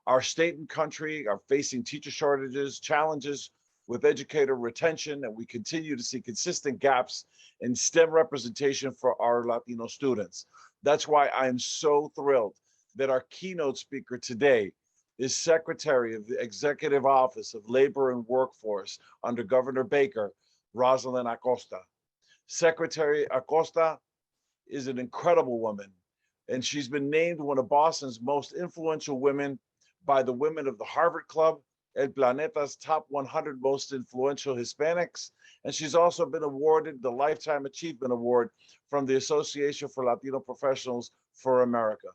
Our state and country are facing teacher shortages, challenges with educator retention, and we continue to see consistent gaps in STEM representation for our Latino students. That's why I am so thrilled that our keynote speaker today is Secretary of the Executive Office of Labor and Workforce under Governor Baker, Rosalind Acosta. Secretary Acosta is an incredible woman, and she's been named one of Boston's most influential women by the women of the Harvard Club, El Planeta's top 100 most influential Hispanics, and she's also been awarded the Lifetime Achievement Award from the Association for Latino Professionals for America.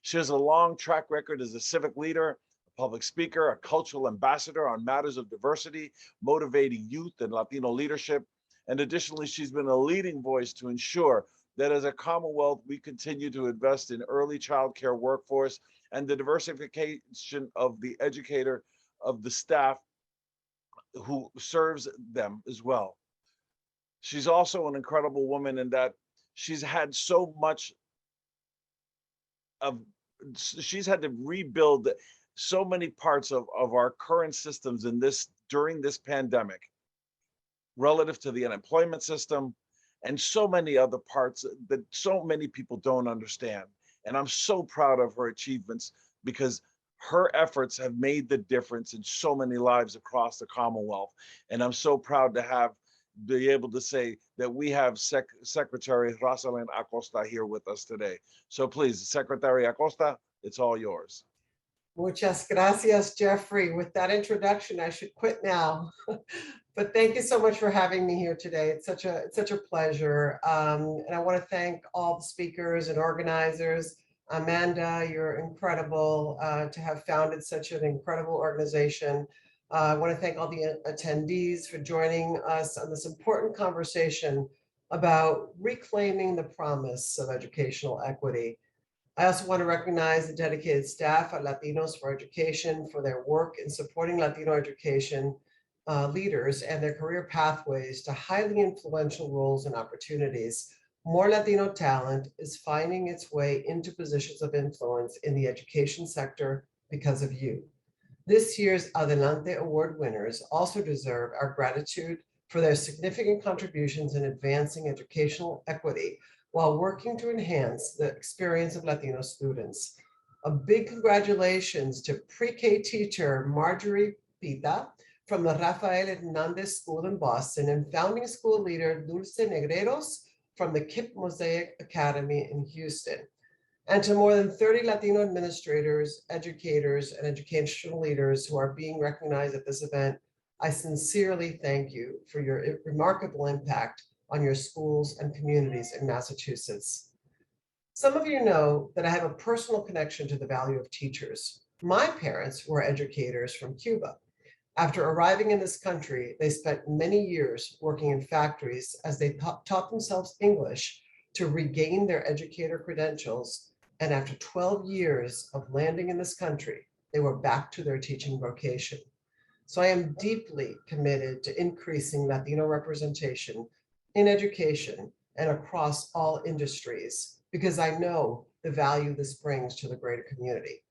She has a long track record as a civic leader, a public speaker, a cultural ambassador on matters of diversity, motivating youth and Latino leadership. And additionally, she's been a leading voice to ensure that as a Commonwealth, we continue to invest in early child care workforce and the diversification of the educator, of the staff who serves them as well. She's also an incredible woman in that she's had so much of, she's had to rebuild so many parts of our current systems in this, during this pandemic, relative to the unemployment system and so many other parts that so many people don't understand. And I'm so proud of her achievements because her efforts have made the difference in so many lives across the Commonwealth. And I'm so proud to be able to say that we have Secretary Rosalind Acosta here with us today. So please, Secretary Acosta, it's all yours. Muchas gracias, Jeffrey. With that introduction, I should quit now. But thank you so much for having me here today. It's such a pleasure. And I want to thank all the speakers and organizers. Amanda, you're incredible to have founded such an incredible organization. I want to thank all the attendees for joining us on this important conversation about reclaiming the promise of educational equity. I also want to recognize the dedicated staff at Latinos for Education for their work in supporting Latino education leaders and their career pathways to highly influential roles and opportunities. More Latino talent is finding its way into positions of influence in the education sector because of you. This year's Adelante Award winners also deserve our gratitude for their significant contributions in advancing educational equity while working to enhance the experience of Latino students. A big congratulations to pre-K teacher Marjorie Pita from the Rafael Hernandez School in Boston and founding school leader Dulce Negreros from the KIPP Mosaic Academy in Houston. And to more than 30 Latino administrators, educators, and educational leaders who are being recognized at this event, I sincerely thank you for your remarkable impact on your schools and communities in Massachusetts. Some of you know that I have a personal connection to the value of teachers. My parents were educators from Cuba. After arriving in this country, they spent many years working in factories as they taught themselves English to regain their educator credentials. And after 12 years of landing in this country, they were back to their teaching vocation. So I am deeply committed to increasing Latino representation in education and across all industries, because I know the value this brings to the greater community.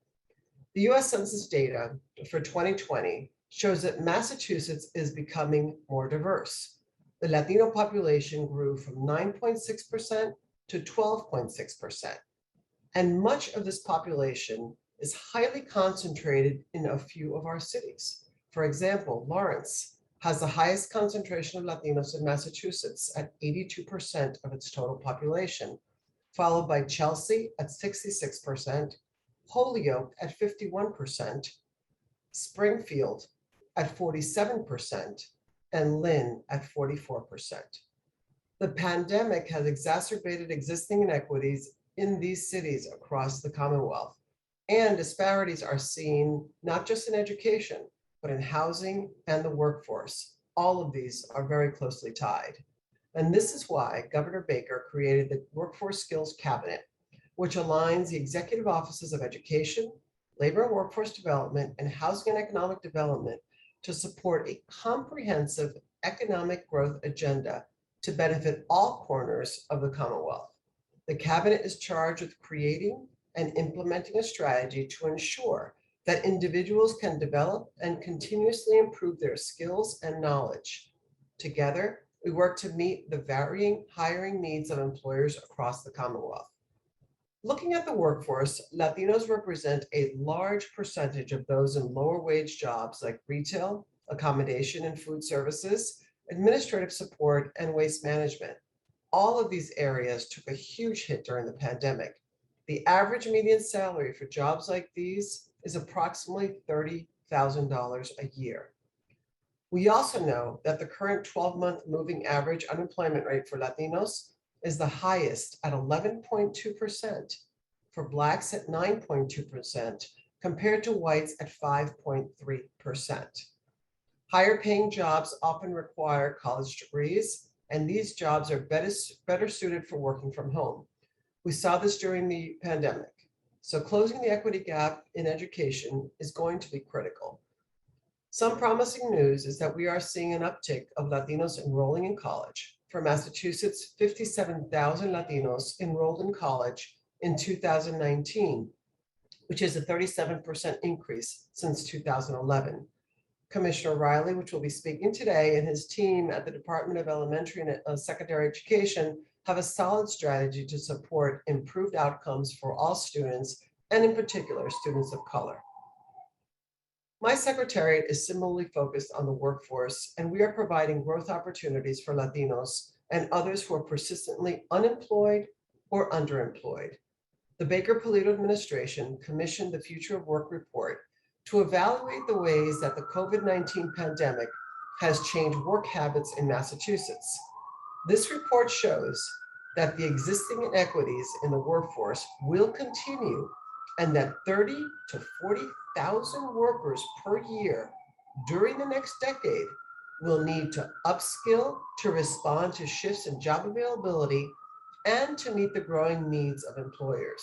The US Census data for 2020 shows that Massachusetts is becoming more diverse. The Latino population grew from 9.6% to 12.6%. And much of this population is highly concentrated in a few of our cities. For example, Lawrence has the highest concentration of Latinos in Massachusetts at 82% of its total population, followed by Chelsea at 66%, Holyoke at 51%, Springfield at 47%, and Lynn at 44%. The pandemic has exacerbated existing inequities in these cities across the Commonwealth, and disparities are seen not just in education, but in housing and the workforce. All of these are very closely tied. And this is why Governor Baker created the Workforce Skills Cabinet, which aligns the executive offices of education, labor and workforce development, and housing and economic development to support a comprehensive economic growth agenda to benefit all corners of the Commonwealth. The cabinet is charged with creating and implementing a strategy to ensure that individuals can develop and continuously improve their skills and knowledge. Together, we work to meet the varying hiring needs of employers across the Commonwealth. Looking at the workforce, Latinos represent a large percentage of those in lower wage jobs like retail, accommodation and food services, administrative support, and waste management. All of these areas took a huge hit during the pandemic. The average median salary for jobs like these is approximately $30,000 a year. We also know that the current 12-month moving average unemployment rate for Latinos is the highest at 11.2%, for Blacks at 9.2%, compared to whites at 5.3%. Higher paying jobs often require college degrees, and these jobs are better suited for working from home. We saw this during the pandemic. So closing the equity gap in education is going to be critical. Some promising news is that we are seeing an uptick of Latinos enrolling in college. For Massachusetts, 57,000 Latinos enrolled in college in 2019, which is a 37% increase since 2011. Commissioner Riley, which will be speaking today, and his team at the Department of Elementary and Secondary Education have a solid strategy to support improved outcomes for all students, and in particular, students of color. My secretariat is similarly focused on the workforce, and we are providing growth opportunities for Latinos and others who are persistently unemployed or underemployed. The Baker-Polito administration commissioned the Future of Work report to evaluate the ways that the COVID-19 pandemic has changed work habits in Massachusetts. This report shows that the existing inequities in the workforce will continue, and that 30 to 40,000 workers per year during the next decade will need to upskill to respond to shifts in job availability and to meet the growing needs of employers.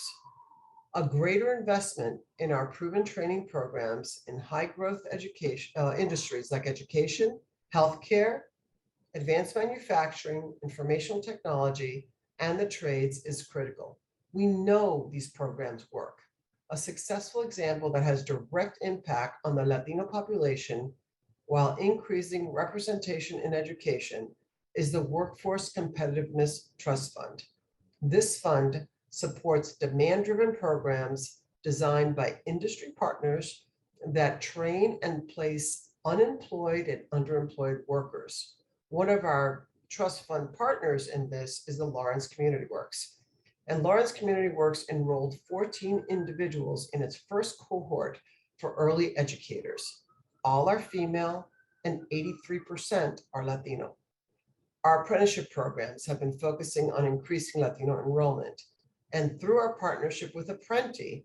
A greater investment in our proven training programs in high growth education industries like education, healthcare, advanced manufacturing, information technology, and the trades is critical. We know these programs work. A successful example that has direct impact on the Latino population while increasing representation in education is the Workforce Competitiveness Trust Fund. This fund supports demand-driven programs designed by industry partners that train and place unemployed and underemployed workers. One of our trust fund partners in this is the Lawrence Community Works. And Lawrence Community Works enrolled 14 individuals in its first cohort for early educators. All are female and 83% are Latino. Our apprenticeship programs have been focusing on increasing Latino enrollment. And through our partnership with Apprenti,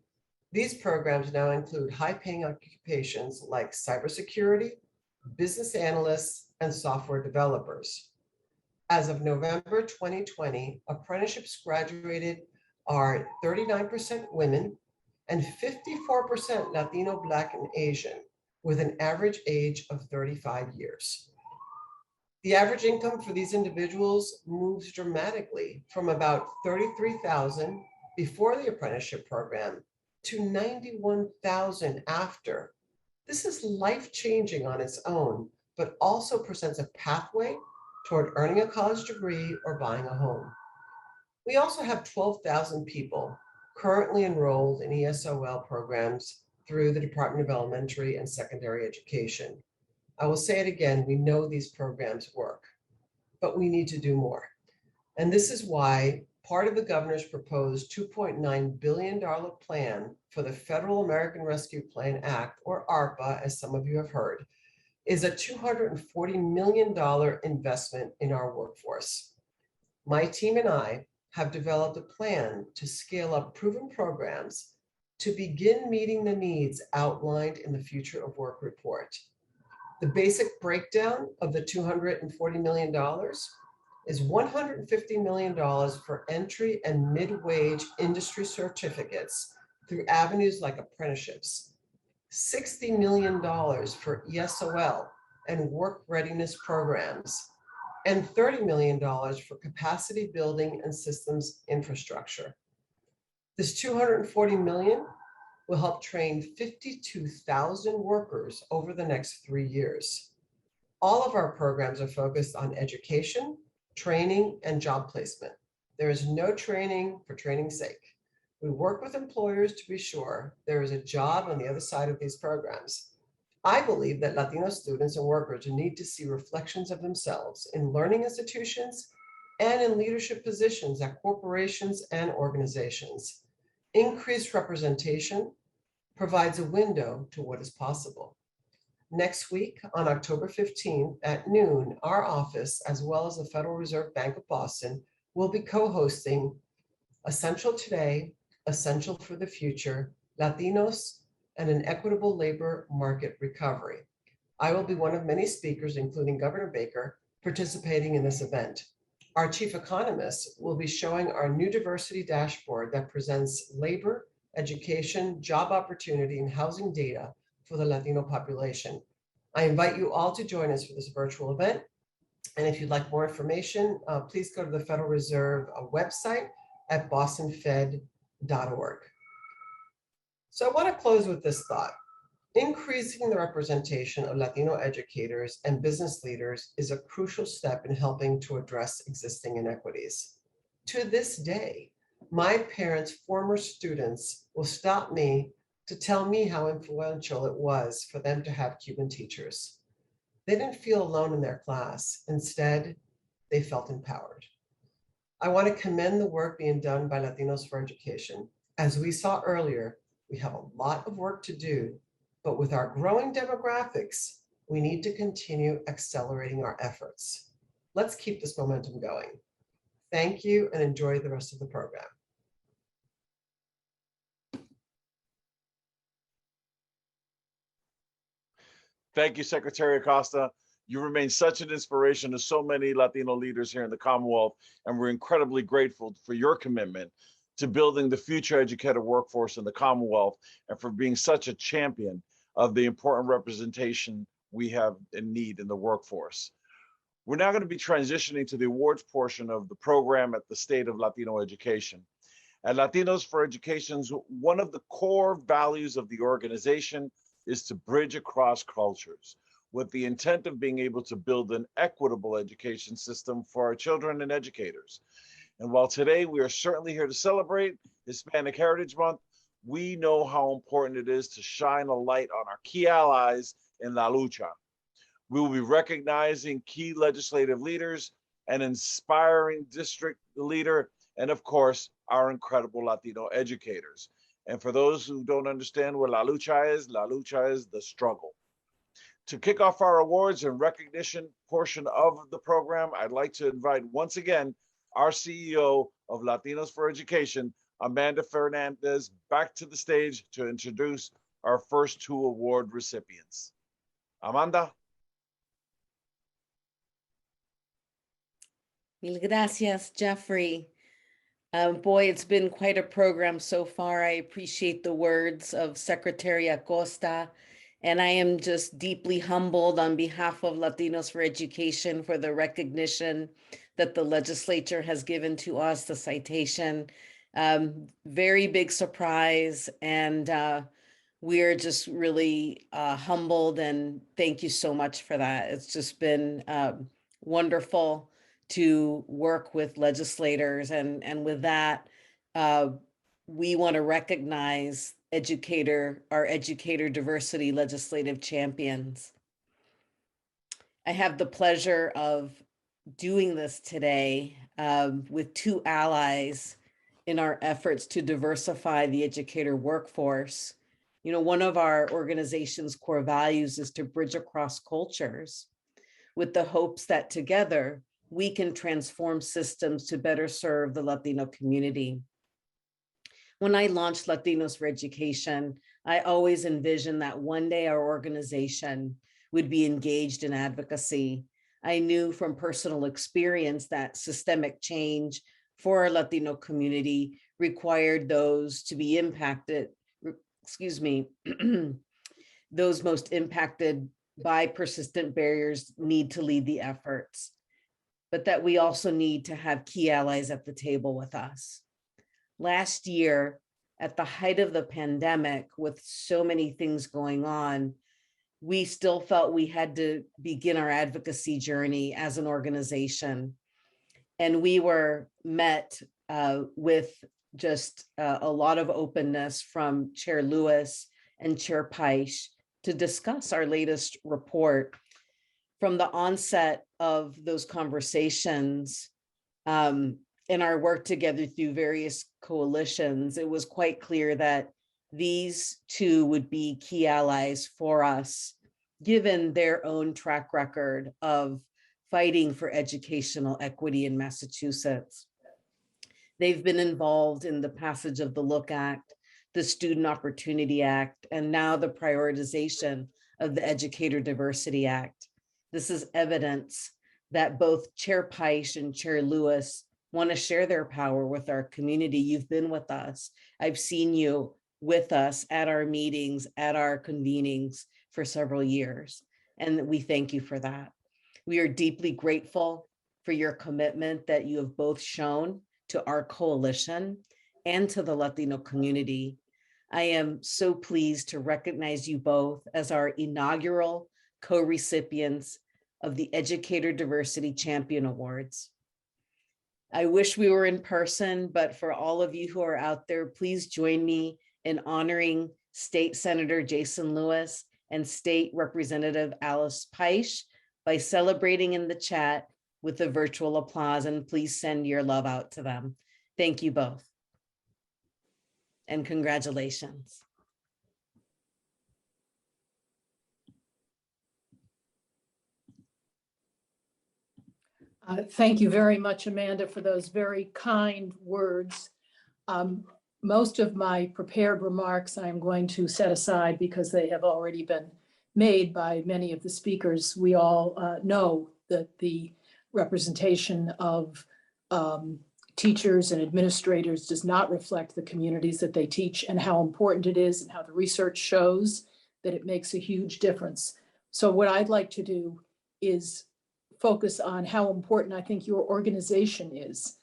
these programs now include high-paying occupations like cybersecurity, business analysts, and software developers. As of November 2020, apprenticeships graduated are 39% women and 54% Latino, Black, and Asian, with an average age of 35 years. The average income for these individuals moves dramatically from about $33,000 before the apprenticeship program to $91,000 after. This is life-changing on its own, but also presents a pathway toward earning a college degree or buying a home. We also have 12,000 people currently enrolled in ESOL programs through the Department of Elementary and Secondary Education. I will say it again, we know these programs work, but we need to do more. And this is why part of the governor's proposed $2.9 billion plan for the Federal American Rescue Plan Act, or ARPA, as some of you have heard, is a $240 million investment in our workforce. My team and I have developed a plan to scale up proven programs to begin meeting the needs outlined in the Future of Work report. The basic breakdown of the $240 million is $150 million for entry and mid-wage industry certificates through avenues like apprenticeships, $60 million for ESOL and work readiness programs, and $30 million for capacity building and systems infrastructure. This $240 million will help train 52,000 workers over the next 3 years. All of our programs are focused on education, training, and job placement. There is no training for training's sake. We work with employers to be sure there is a job on the other side of these programs. I believe that Latino students and workers need to see reflections of themselves in learning institutions and in leadership positions at corporations and organizations. Increased representation provides a window to what is possible. Next week, on October 15th at noon, our office, as well as the Federal Reserve Bank of Boston, will be co-hosting Essential Today, Essential for the Future, Latinos, and an Equitable Labor Market Recovery. I will be one of many speakers, including Governor Baker, participating in this event. Our chief economist will be showing our new diversity dashboard that presents labor, education, job opportunity, and housing data for the Latino population. I invite you all to join us for this virtual event. And if you'd like more information, please go to the Federal Reserve website at bostonfed.org. So I want to close with this thought. Increasing the representation of Latino educators and business leaders is a crucial step in helping to address existing inequities. To this day, my parents' former students will stop me to tell me how influential it was for them to have Cuban teachers. They didn't feel alone in their class. Instead, they felt empowered. I want to commend the work being done by Latinos for Education. As we saw earlier, we have a lot of work to do, but with our growing demographics, we need to continue accelerating our efforts. Let's keep this momentum going. Thank you and enjoy the rest of the program. Thank you, Secretary Acosta. You remain such an inspiration to so many Latino leaders here in the Commonwealth, and we're incredibly grateful for your commitment to building the future educator workforce in the Commonwealth and for being such a champion of the important representation we have in need in the workforce. We're now going to be transitioning to the awards portion of the program at the State of Latino Education. At Latinos for Education's, one of the core values of the organization is to bridge across cultures with the intent of being able to build an equitable education system for our children and educators. And while today we are certainly here to celebrate Hispanic Heritage Month, we know how important it is to shine a light on our key allies in La Lucha. We will be recognizing key legislative leaders, an inspiring district leader, and of course, our incredible Latino educators. And for those who don't understand what La Lucha is the struggle. To kick off our awards and recognition portion of the program, I'd like to invite once again our CEO of Latinos for Education, Amanda Fernandez back to the stage to introduce our first two award recipients. Amanda. Mil gracias, Jeffrey. Boy, it's been quite a program so far. I appreciate the words of Secretary Acosta, and I am just deeply humbled on behalf of Latinos for Education for the recognition that the legislature has given to us, the citation. Very big surprise, and we're just really humbled, and thank you so much for that. It's just been wonderful to work with legislators, and with that, we want to recognize our Educator Diversity Legislative Champions. I have the pleasure of doing this today with two allies in our efforts to diversify the educator workforce. You know, one of our organization's core values is to bridge across cultures with the hopes that together we can transform systems to better serve the Latino community. When I launched Latinos for Education, I always envisioned that one day our organization would be engaged in advocacy. I knew from personal experience that systemic change for our Latino community required those to be impacted, those most impacted by persistent barriers need to lead the efforts, but that we also need to have key allies at the table with us. Last year, at the height of the pandemic, with so many things going on, we still felt we had to begin our advocacy journey as an organization. And we were met with just a lot of openness from Chair Lewis and Chair Paish to discuss our latest report. From the onset of those conversations and our work together through various coalitions, it was quite clear that these two would be key allies for us, given their own track record of fighting for educational equity in Massachusetts. They've been involved in the passage of the Look Act, the Student Opportunity Act, and now the prioritization of the Educator Diversity Act. This is evidence that both Chair Paish and Chair Lewis want to share their power with our community. You've been with us. I've seen you with us at our meetings, at our convenings for several years, and we thank you for that. We are deeply grateful for your commitment that you have both shown to our coalition and to the Latino community. I am so pleased to recognize you both as our inaugural co-recipients of the Educator Diversity Champion Awards. I wish we were in person, but for all of you who are out there, please join me in honoring State Senator Jason Lewis and State Representative Alice Paish by celebrating in the chat with a virtual applause, and please send your love out to them. Thank you both. And congratulations. Thank you very much, Amanda, for those very kind words. Most of my prepared remarks I'm going to set aside because they have already been made by many of the speakers. We all know that the representation of teachers and administrators does not reflect the communities that they teach and how important it is and how the research shows that it makes a huge difference. So what I'd like to do is focus on how important I think your organization is.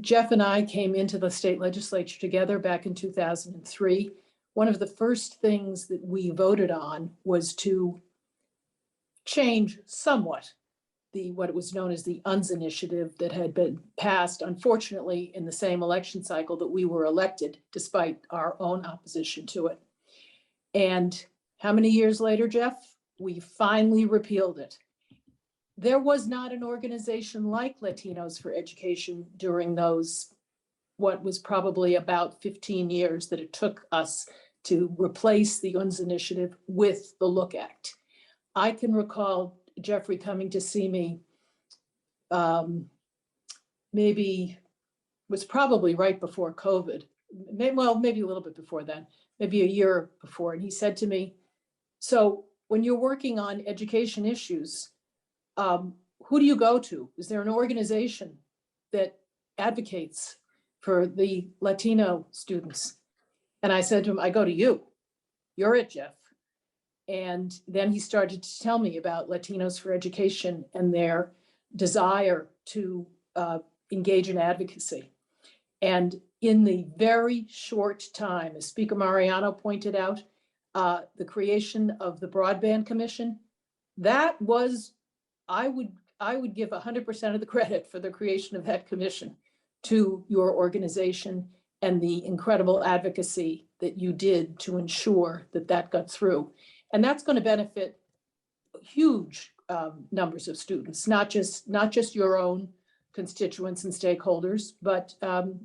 Jeff and I came into the state legislature together back in 2003. One of the first things that we voted on was to change somewhat what was known as the UNS initiative that had been passed, unfortunately, in the same election cycle that we were elected, despite our own opposition to it. And how many years later, Jeff? We finally repealed it. There was not an organization like Latinos for Education during those, what was probably about 15 years that it took us to replace the UNS initiative with the Look Act. I can recall Jeffrey coming to see me maybe was probably right before COVID, maybe a little bit before then, maybe a year before. And he said to me, so when you're working on education issues, who do you go to? Is there an organization that advocates for the Latino students? And I said to him, I go to you. You're it, Jeff. And then he started to tell me about Latinos for Education and their desire to engage in advocacy. And in the very short time, as Speaker Mariano pointed out, the creation of the Broadband Commission, that was, I would give 100% of the credit for the creation of that commission to your organization and the incredible advocacy that you did to ensure that that got through. And that's going to benefit huge numbers of students, not just your own constituents and stakeholders, but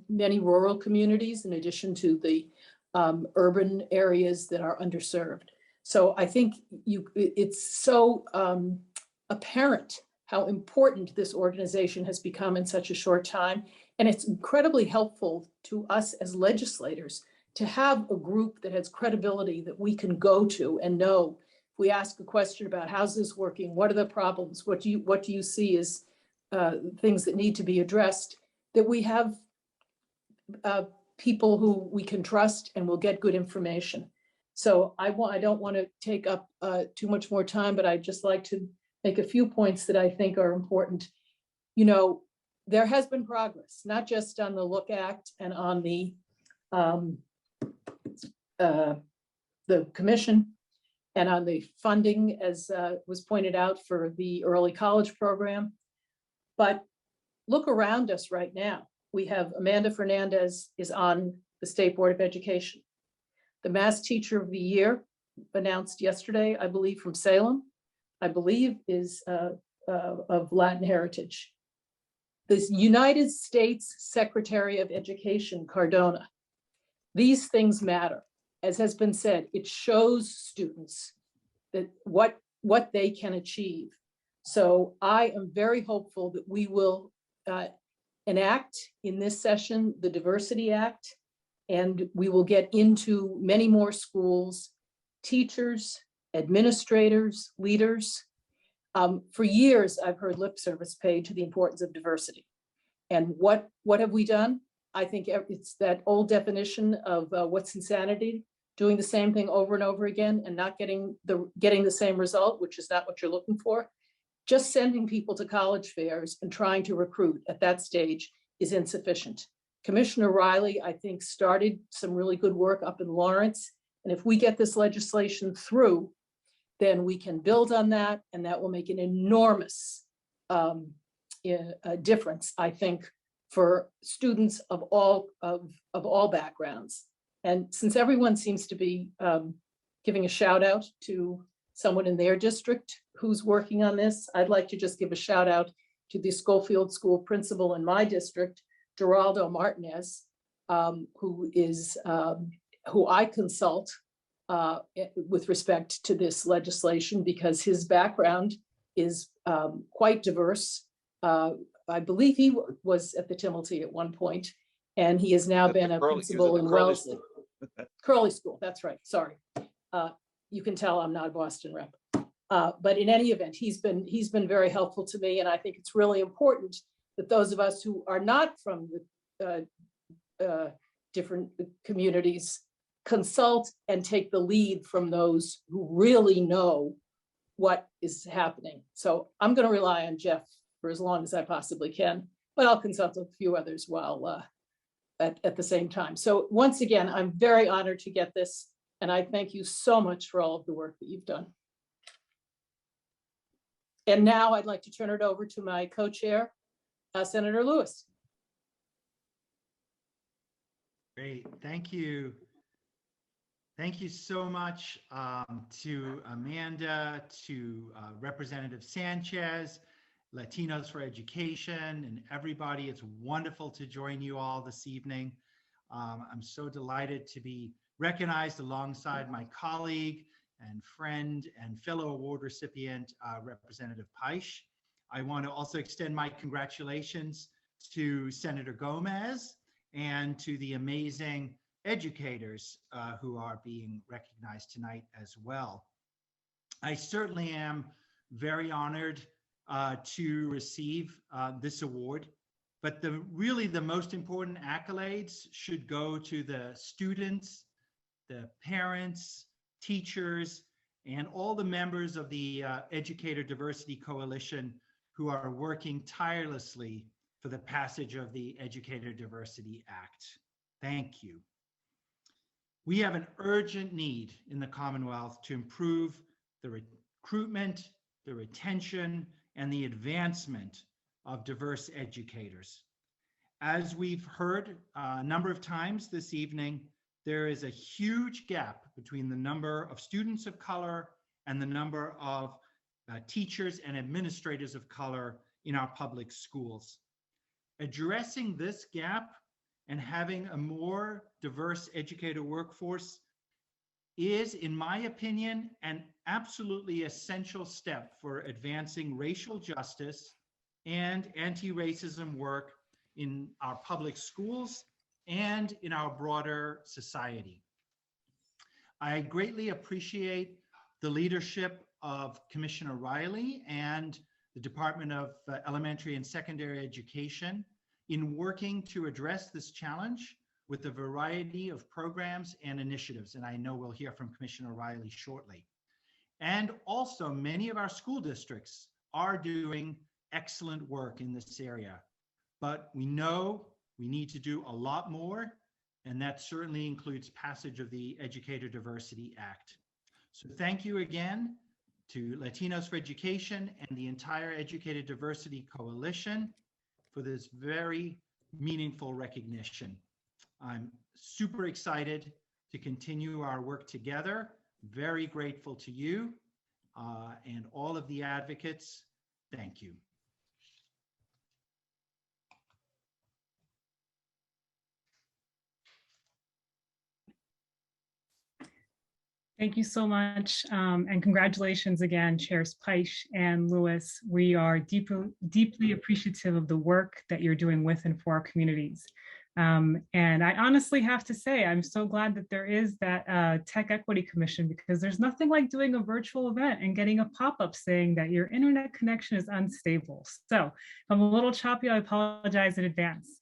many rural communities, in addition to the urban areas that are underserved. So I think it's so apparent how important this organization has become in such a short time. And it's incredibly helpful to us as legislators to have a group that has credibility that we can go to and know if we ask a question about how's this working, what are the problems, what do you see as things that need to be addressed, that we have people who we can trust and will get good information. So I don't want to take up too much more time, but I'd just like to make a few points that I think are important. You know, there has been progress, not just on the Look Act and on the commission and on the funding, as was pointed out, for the early college program. But look around us right now. We have Amanda Fernandez is on the State Board of Education. The Mass Teacher of the Year, announced yesterday, I believe, from Salem, I believe is of Latin heritage. The United States Secretary of Education, Cardona. These things matter. As has been said, it shows students that what they can achieve. So I am very hopeful that we will enact in this session the Diversity Act, and we will get into many more schools, teachers, administrators, leaders. For years, I've heard lip service paid to the importance of diversity. And what have we done? I think it's that old definition of what's insanity, doing the same thing over and over again and not getting the same result, which is not what you're looking for. Just sending people to college fairs and trying to recruit at that stage is insufficient. Commissioner Riley, I think, started some really good work up in Lawrence. And if we get this legislation through, then we can build on that, and that will make an enormous difference, I think, for students of all backgrounds. And since everyone seems to be giving a shout out to someone in their district who's working on this, I'd like to just give a shout out to the Schofield School principal in my district, Geraldo Martinez, who I consult with respect to this legislation, because his background is quite diverse. I believe he was at the Timilty at one point, and he has now been a principal in Wellesley. Curley School, that's right, sorry. You can tell I'm not a Boston rep. But in any event, he's been very helpful to me, and I think it's really important that those of us who are not from the different communities consult and take the lead from those who really know what is happening. So I'm going to rely on Jeff for as long as I possibly can, but I'll consult with a few others while at the same time. So once again, I'm very honored to get this, and I thank you so much for all of the work that you've done. And now I'd like to turn it over to my co-chair, Senator Lewis. Great, thank you. Thank you so much to Amanda, to Representative Sanchez, Latinos for Education, and everybody. It's wonderful to join you all this evening. I'm so delighted to be recognized alongside my colleague and friend and fellow award recipient, Representative Paish. I want to also extend my congratulations to Senator Gomez and to the amazing educators who are being recognized tonight as well. I certainly am very honored to receive this award, but really the most important accolades should go to the students, the parents, teachers, and all the members of the Educator Diversity Coalition who are working tirelessly for the passage of the Educator Diversity Act. Thank you. We have an urgent need in the Commonwealth to improve the recruitment, the retention, and the advancement of diverse educators. As we've heard a number of times this evening, there is a huge gap between the number of students of color and the number of teachers and administrators of color in our public schools. Addressing this gap and having a more diverse educator workforce is, in my opinion, an absolutely essential step for advancing racial justice and anti-racism work in our public schools and in our broader society. I greatly appreciate the leadership of Commissioner Riley and the Department of Elementary and Secondary Education in working to address this challenge with a variety of programs and initiatives. And I know we'll hear from Commissioner Riley shortly. And also, many of our school districts are doing excellent work in this area, but we know we need to do a lot more, and that certainly includes passage of the Educator Diversity Act. So thank you again to Latinos for Education and the entire Educator Diversity Coalition for this very meaningful recognition. I'm super excited to continue our work together. Very grateful to you and all of the advocates. Thank you. Thank you so much, and congratulations again, Chairs Peisch and Lewis. We are deeply appreciative of the work that you're doing with and for our communities. And I honestly have to say, I'm so glad that there is that Tech Equity Commission, because there's nothing like doing a virtual event and getting a pop-up saying that your internet connection is unstable. So if I'm a little choppy, I apologize in advance.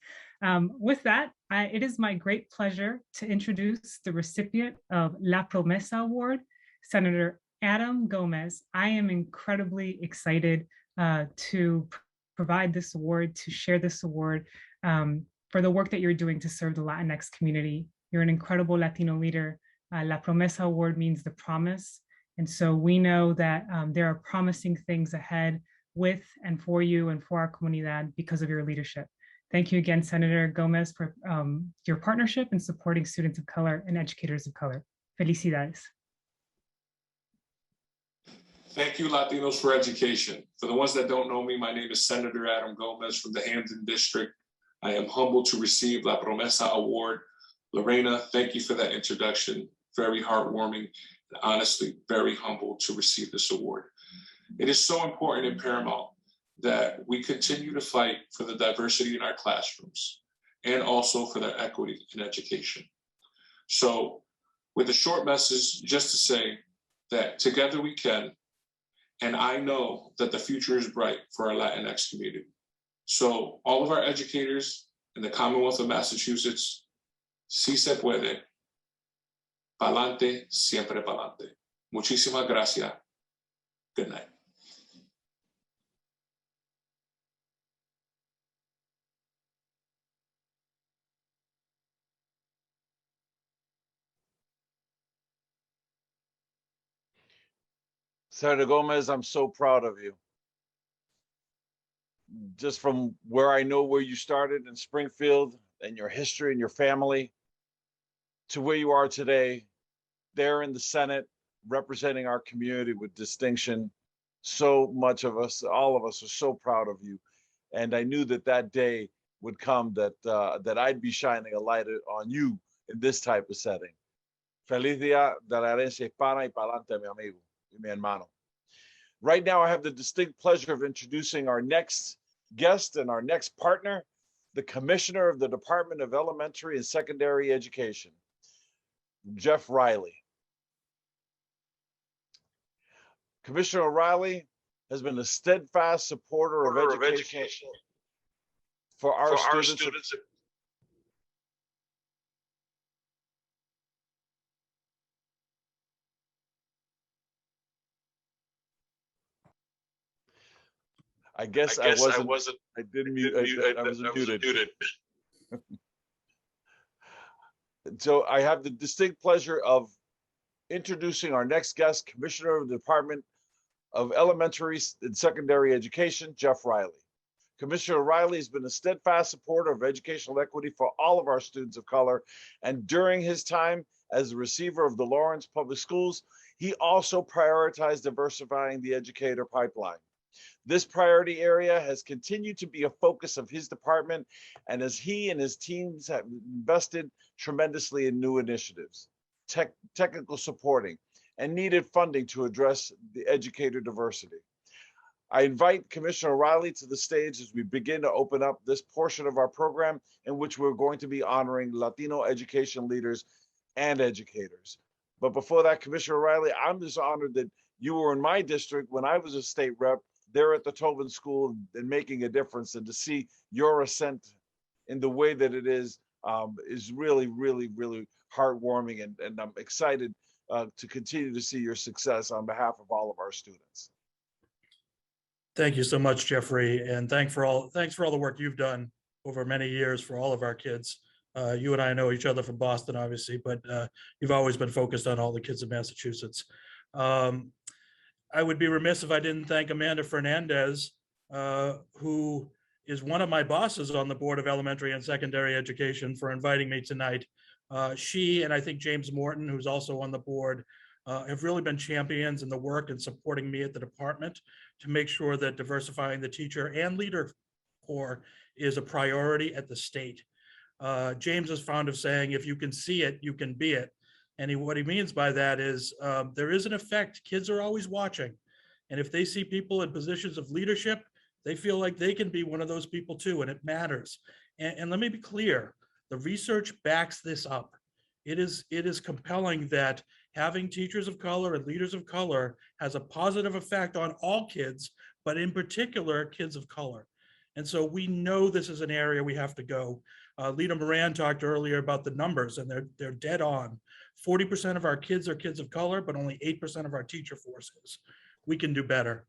With that, it is my great pleasure to introduce the recipient of La Promesa Award, Senator Adam Gomez. I am incredibly excited to provide this award, to share this award for the work that you're doing to serve the Latinx community. You're an incredible Latino leader. La Promesa Award means the promise. And so we know that there are promising things ahead with and for you and for our comunidad because of your leadership. Thank you again, Senator Gomez, for your partnership in supporting students of color and educators of color. Felicidades. Thank you, Latinos for Education. For the ones that don't know me, my name is Senator Adam Gomez from the Hampton District. I am humbled to receive La Promesa Award. Lorena, thank you for that introduction. Very heartwarming, and honestly, very humbled to receive this award. It is so important and paramount that we continue to fight for the diversity in our classrooms and also for the equity in education. So with a short message, just to say that together we can, and I know that the future is bright for our Latinx community. So all of our educators in the Commonwealth of Massachusetts, si se puede, pa'lante, siempre pa'lante. Muchísimas gracias. Good night. Senator Gomez, I'm so proud of you. Just from where I know where you started in Springfield and your history and your family to where you are today, there in the Senate, representing our community with distinction. So much of us, all of us are so proud of you. And I knew that that day would come that that I'd be shining a light on you in this type of setting. Feliz Día de la Herencia Hispana y pa'lante, mi amigo, mi hermano. Right now, I have the distinct pleasure of introducing our next guest and our next partner. the Commissioner of the Department of Elementary and Secondary Education, Jeff Riley. Commissioner Riley has been a steadfast supporter of education for our students. I guess I wasn't. I didn't mute. I was muted. So I have the distinct pleasure of introducing our next guest, Commissioner of the Department of Elementary and Secondary Education, Jeff Riley. Commissioner Riley has been a steadfast supporter of educational equity for all of our students of color, and during his time as the receiver of the Lawrence Public Schools, he also prioritized diversifying the educator pipeline. This priority area has continued to be a focus of his department, and as he and his teams have invested tremendously in new initiatives, technical supporting, and needed funding to address the educator diversity. I invite Commissioner Riley to the stage as we begin to open up this portion of our program in which we're going to be honoring Latino education leaders and educators. But before that, Commissioner Riley, I'm just honored that you were in my district when I was a state rep there at the Tobin School and making a difference, and to see your ascent in the way that it is really, really, really heartwarming, and I'm excited to continue to see your success on behalf of all of our students. Thank you so much, Jeffrey, and thanks for all the work you've done over many years for all of our kids. You and I know each other from Boston, obviously, but you've always been focused on all the kids in Massachusetts. I would be remiss if I didn't thank Amanda Fernandez, who is one of my bosses on the Board of Elementary and Secondary Education, for inviting me tonight. She and I think James Morton, who's also on the board, have really been champions in the work and supporting me at the department to make sure that diversifying the teacher and leader corps is a priority at the state. James is fond of saying, if you can see it, you can be it. And what he means by that is there is an effect. Kids are always watching. And if they see people in positions of leadership, they feel like they can be one of those people too, and it matters. And let me be clear, the research backs this up. It is compelling that having teachers of color and leaders of color has a positive effect on all kids, but in particular, kids of color. And so we know this is an area we have to go. Leader Moran talked earlier about the numbers, and they're dead on. 40% of our kids are kids of color, but only 8% of our teacher force is. We can do better.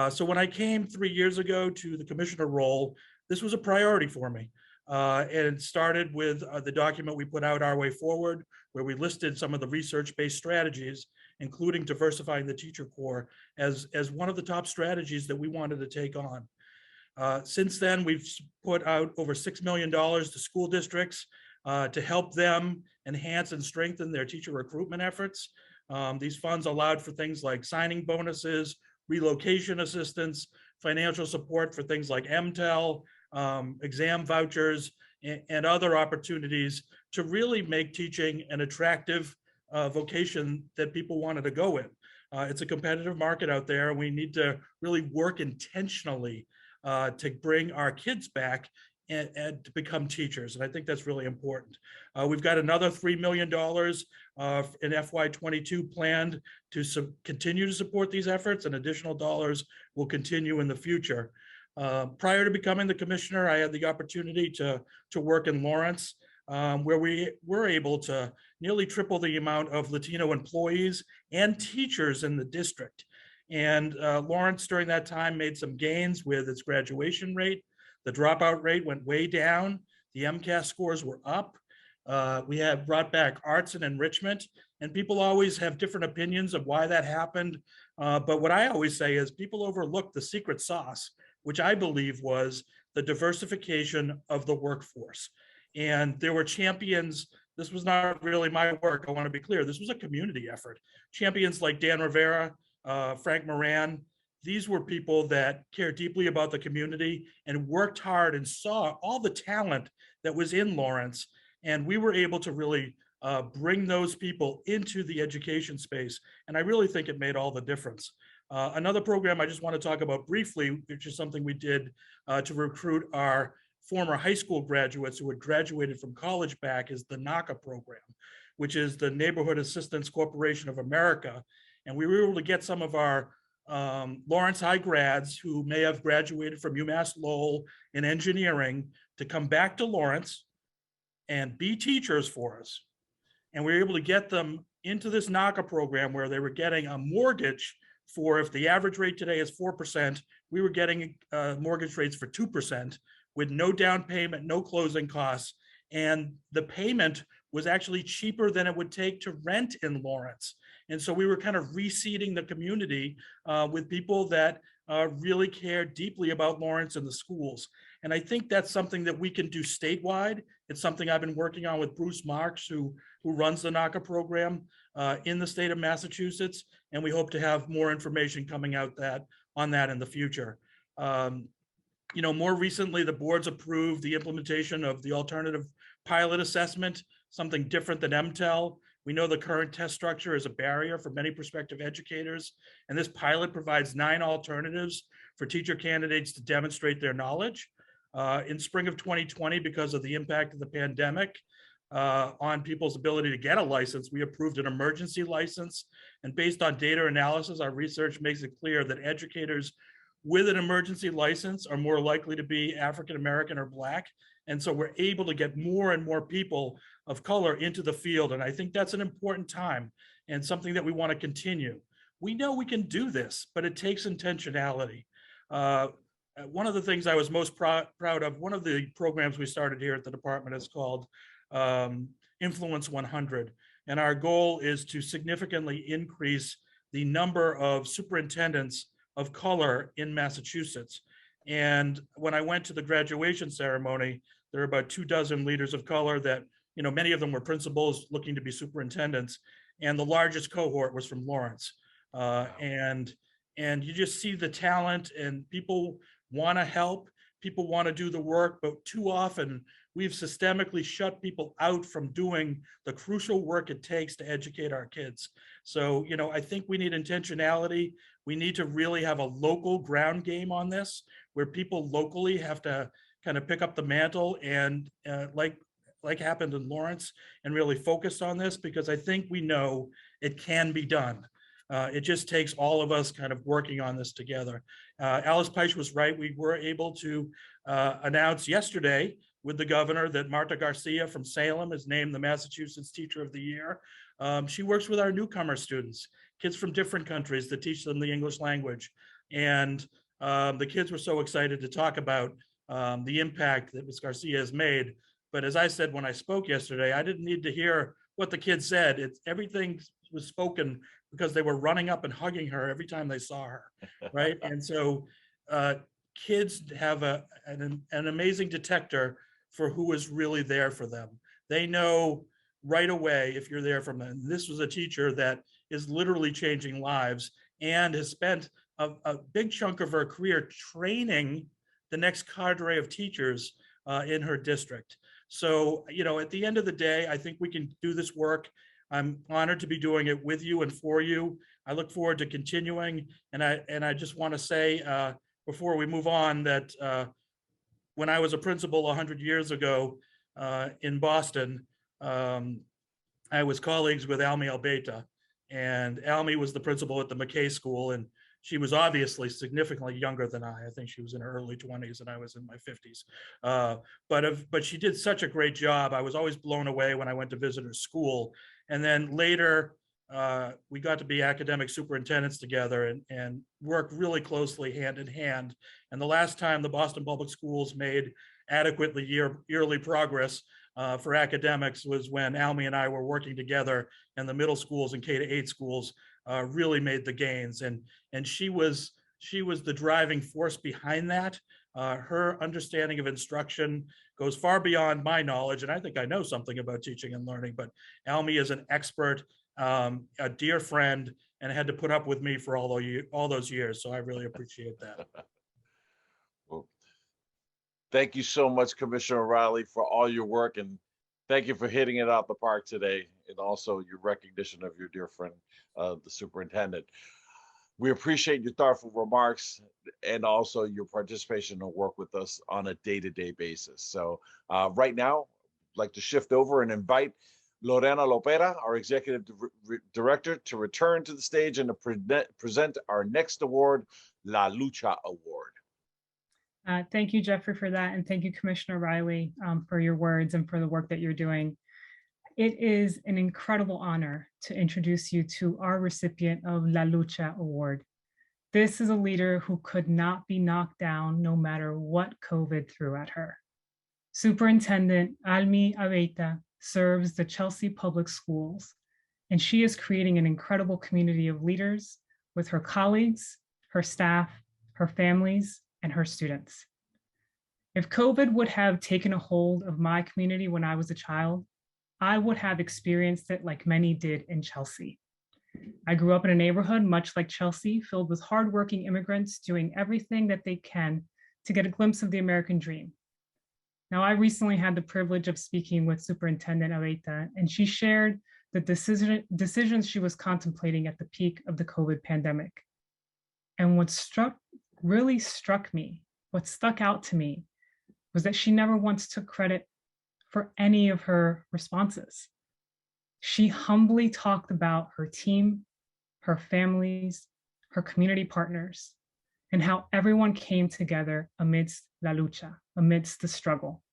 So when I came 3 years ago to the commissioner role, this was a priority for me. And it started with the document we put out, Our Way Forward, where we listed some of the research-based strategies, including diversifying the teacher corps as one of the top strategies that we wanted to take on. Since then, we've put out over $6 million to school districts to help them enhance and strengthen their teacher recruitment efforts. These funds allowed for things like signing bonuses, relocation assistance, financial support for things like MTEL, exam vouchers, and other opportunities to really make teaching an attractive vocation that people wanted to go in. It's a competitive market out there, and we need to really work intentionally to bring our kids back and to become teachers. And I think that's really important. We've got another $3 million in FY22 planned to continue to support these efforts, and additional dollars will continue in the future. Prior to becoming the commissioner, I had the opportunity to work in Lawrence, where we were able to nearly triple the amount of Latino employees and teachers in the district. And Lawrence during that time made some gains with its graduation rate. The dropout rate went way down. The MCAS scores were up. We have brought back arts and enrichment, and people always have different opinions of why that happened. But what I always say is people overlook the secret sauce, which I believe was the diversification of the workforce. And there were champions. This was not really my work. I want to be clear. This was a community effort. Champions like Dan Rivera, Frank Moran. These were people that cared deeply about the community and worked hard and saw all the talent that was in Lawrence. And we were able to really bring those people into the education space. And I really think it made all the difference. Another program I just want to talk about briefly, which is something we did to recruit our former high school graduates who had graduated from college back is the NACA program, which is the Neighborhood Assistance Corporation of America. And we were able to get some of our Lawrence High grads who may have graduated from UMass Lowell in engineering to come back to Lawrence and be teachers for us. And we were able to get them into this NACA program where they were getting a mortgage for, if the average rate today is 4%, we were getting mortgage rates for 2% with no down payment, no closing costs. And the payment was actually cheaper than it would take to rent in Lawrence. And so we were kind of reseeding the community with people that really care deeply about Lawrence and the schools. And I think that's something that we can do statewide. It's something I've been working on with Bruce Marks, who runs the NACA program in the state of Massachusetts. And we hope to have more information coming out on that in the future. More recently, the boards approved the implementation of the alternative pilot assessment, something different than MTEL. We know the current test structure is a barrier for many prospective educators, and this pilot provides 9 alternatives for teacher candidates to demonstrate their knowledge. In spring of 2020, because of the impact of the pandemic on people's ability to get a license, we approved an emergency license. And based on data analysis, our research makes it clear that educators with an emergency license are more likely to be African American or Black. And so we're able to get more and more people of color into the field. And I think that's an important time and something that we want to continue. We know we can do this, but it takes intentionality. One of the things I was most proud of, one of the programs we started here at the department is called Influence 100. And our goal is to significantly increase the number of superintendents of color in Massachusetts. And when I went to the graduation ceremony, there were about 24 leaders of color that, many of them were principals looking to be superintendents. And the largest cohort was from Lawrence. And you just see the talent, and people want to help, people want to do the work, but too often we've systemically shut people out from doing the crucial work it takes to educate our kids. So, I think we need intentionality. We need to really have a local ground game on this, where people locally have to kind of pick up the mantle and like happened in Lawrence, and really focus on this, because I think we know it can be done. It just takes all of us kind of working on this together. Alice Peich was right. We were able to announce yesterday with the governor that Marta Garcia from Salem is named the Massachusetts Teacher of the Year. She works with our newcomer students, kids from different countries, that teach them the English language. And the kids were so excited to talk about the impact that Ms. Garcia has made. But as I said when I spoke yesterday, I didn't need to hear what the kids said. Everything was spoken because they were running up and hugging her every time they saw her, right? And so kids have an amazing detector for who is really there for them. They know right away if you're there for them. This was a teacher that is literally changing lives and has spent a big chunk of her career training the next cadre of teachers in her district. So, at the end of the day, I think we can do this work. I'm honored to be doing it with you and for you. I look forward to continuing. And I just want to say, before we move on, that when I was a principal 100 years ago in Boston, I was colleagues with Almi Albeta, and Almi was the principal at the McKay School, and she was obviously significantly younger than I. I think she was in her early 20s and I was in my 50s. But she did such a great job. I was always blown away when I went to visit her school. And then later, we got to be academic superintendents together and work really closely hand in hand. And the last time the Boston Public Schools made adequately yearly progress for academics was when Almi and I were working together, and the middle schools and K-8 schools really made the gains. And she was the driving force behind that. Her understanding of instruction goes far beyond my knowledge, and I think I know something about teaching and learning, but Almi is an expert, a dear friend, and had to put up with me for all those years. So I really appreciate that. Well, thank you so much, Commissioner Riley, for all your work, and thank you for hitting it out the park today, and also your recognition of your dear friend, the superintendent. We appreciate your thoughtful remarks and also your participation and work with us on a day-to-day basis. So right now, I'd like to shift over and invite Lorena Lopera, our Executive Director, to return to the stage and to present our next award, La Lucha Award. Thank you, Jeffrey, for that. And thank you, Commissioner Riley, for your words and for the work that you're doing. It is an incredible honor to introduce you to our recipient of La Lucha Award. This is a leader who could not be knocked down no matter what COVID threw at her. Superintendent Almi Aveita serves the Chelsea Public Schools, and she is creating an incredible community of leaders with her colleagues, her staff, her families, and her students. If COVID would have taken a hold of my community when I was a child, I would have experienced it like many did in Chelsea. I grew up in a neighborhood much like Chelsea, filled with hardworking immigrants doing everything that they can to get a glimpse of the American dream. Now, I recently had the privilege of speaking with Superintendent Aveita, and she shared the decisions she was contemplating at the peak of the COVID pandemic. And what really struck me, what stuck out to me, was that she never once took credit for any of her responses. She humbly talked about her team, her families, her community partners, and how everyone came together amidst la lucha, amidst the struggle,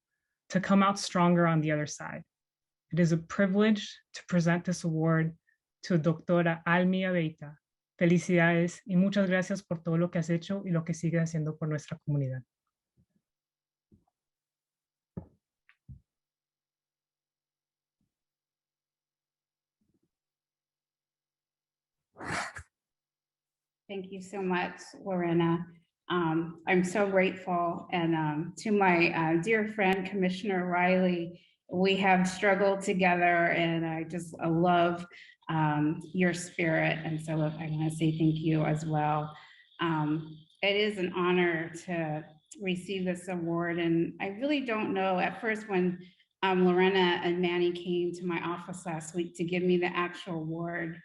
to come out stronger on the other side. It is a privilege to present this award to Doctora Almi Aveita. Felicidades y muchas gracias por todo lo que has hecho y lo que sigues haciendo por nuestra comunidad. Thank you so much, Lorena. I'm so grateful. And to my dear friend, Commissioner Riley, we have struggled together, and I just love your spirit. And so I want to say thank you as well. It is an honor to receive this award. And I really don't know, at first when Lorena and Manny came to my office last week to give me the actual award,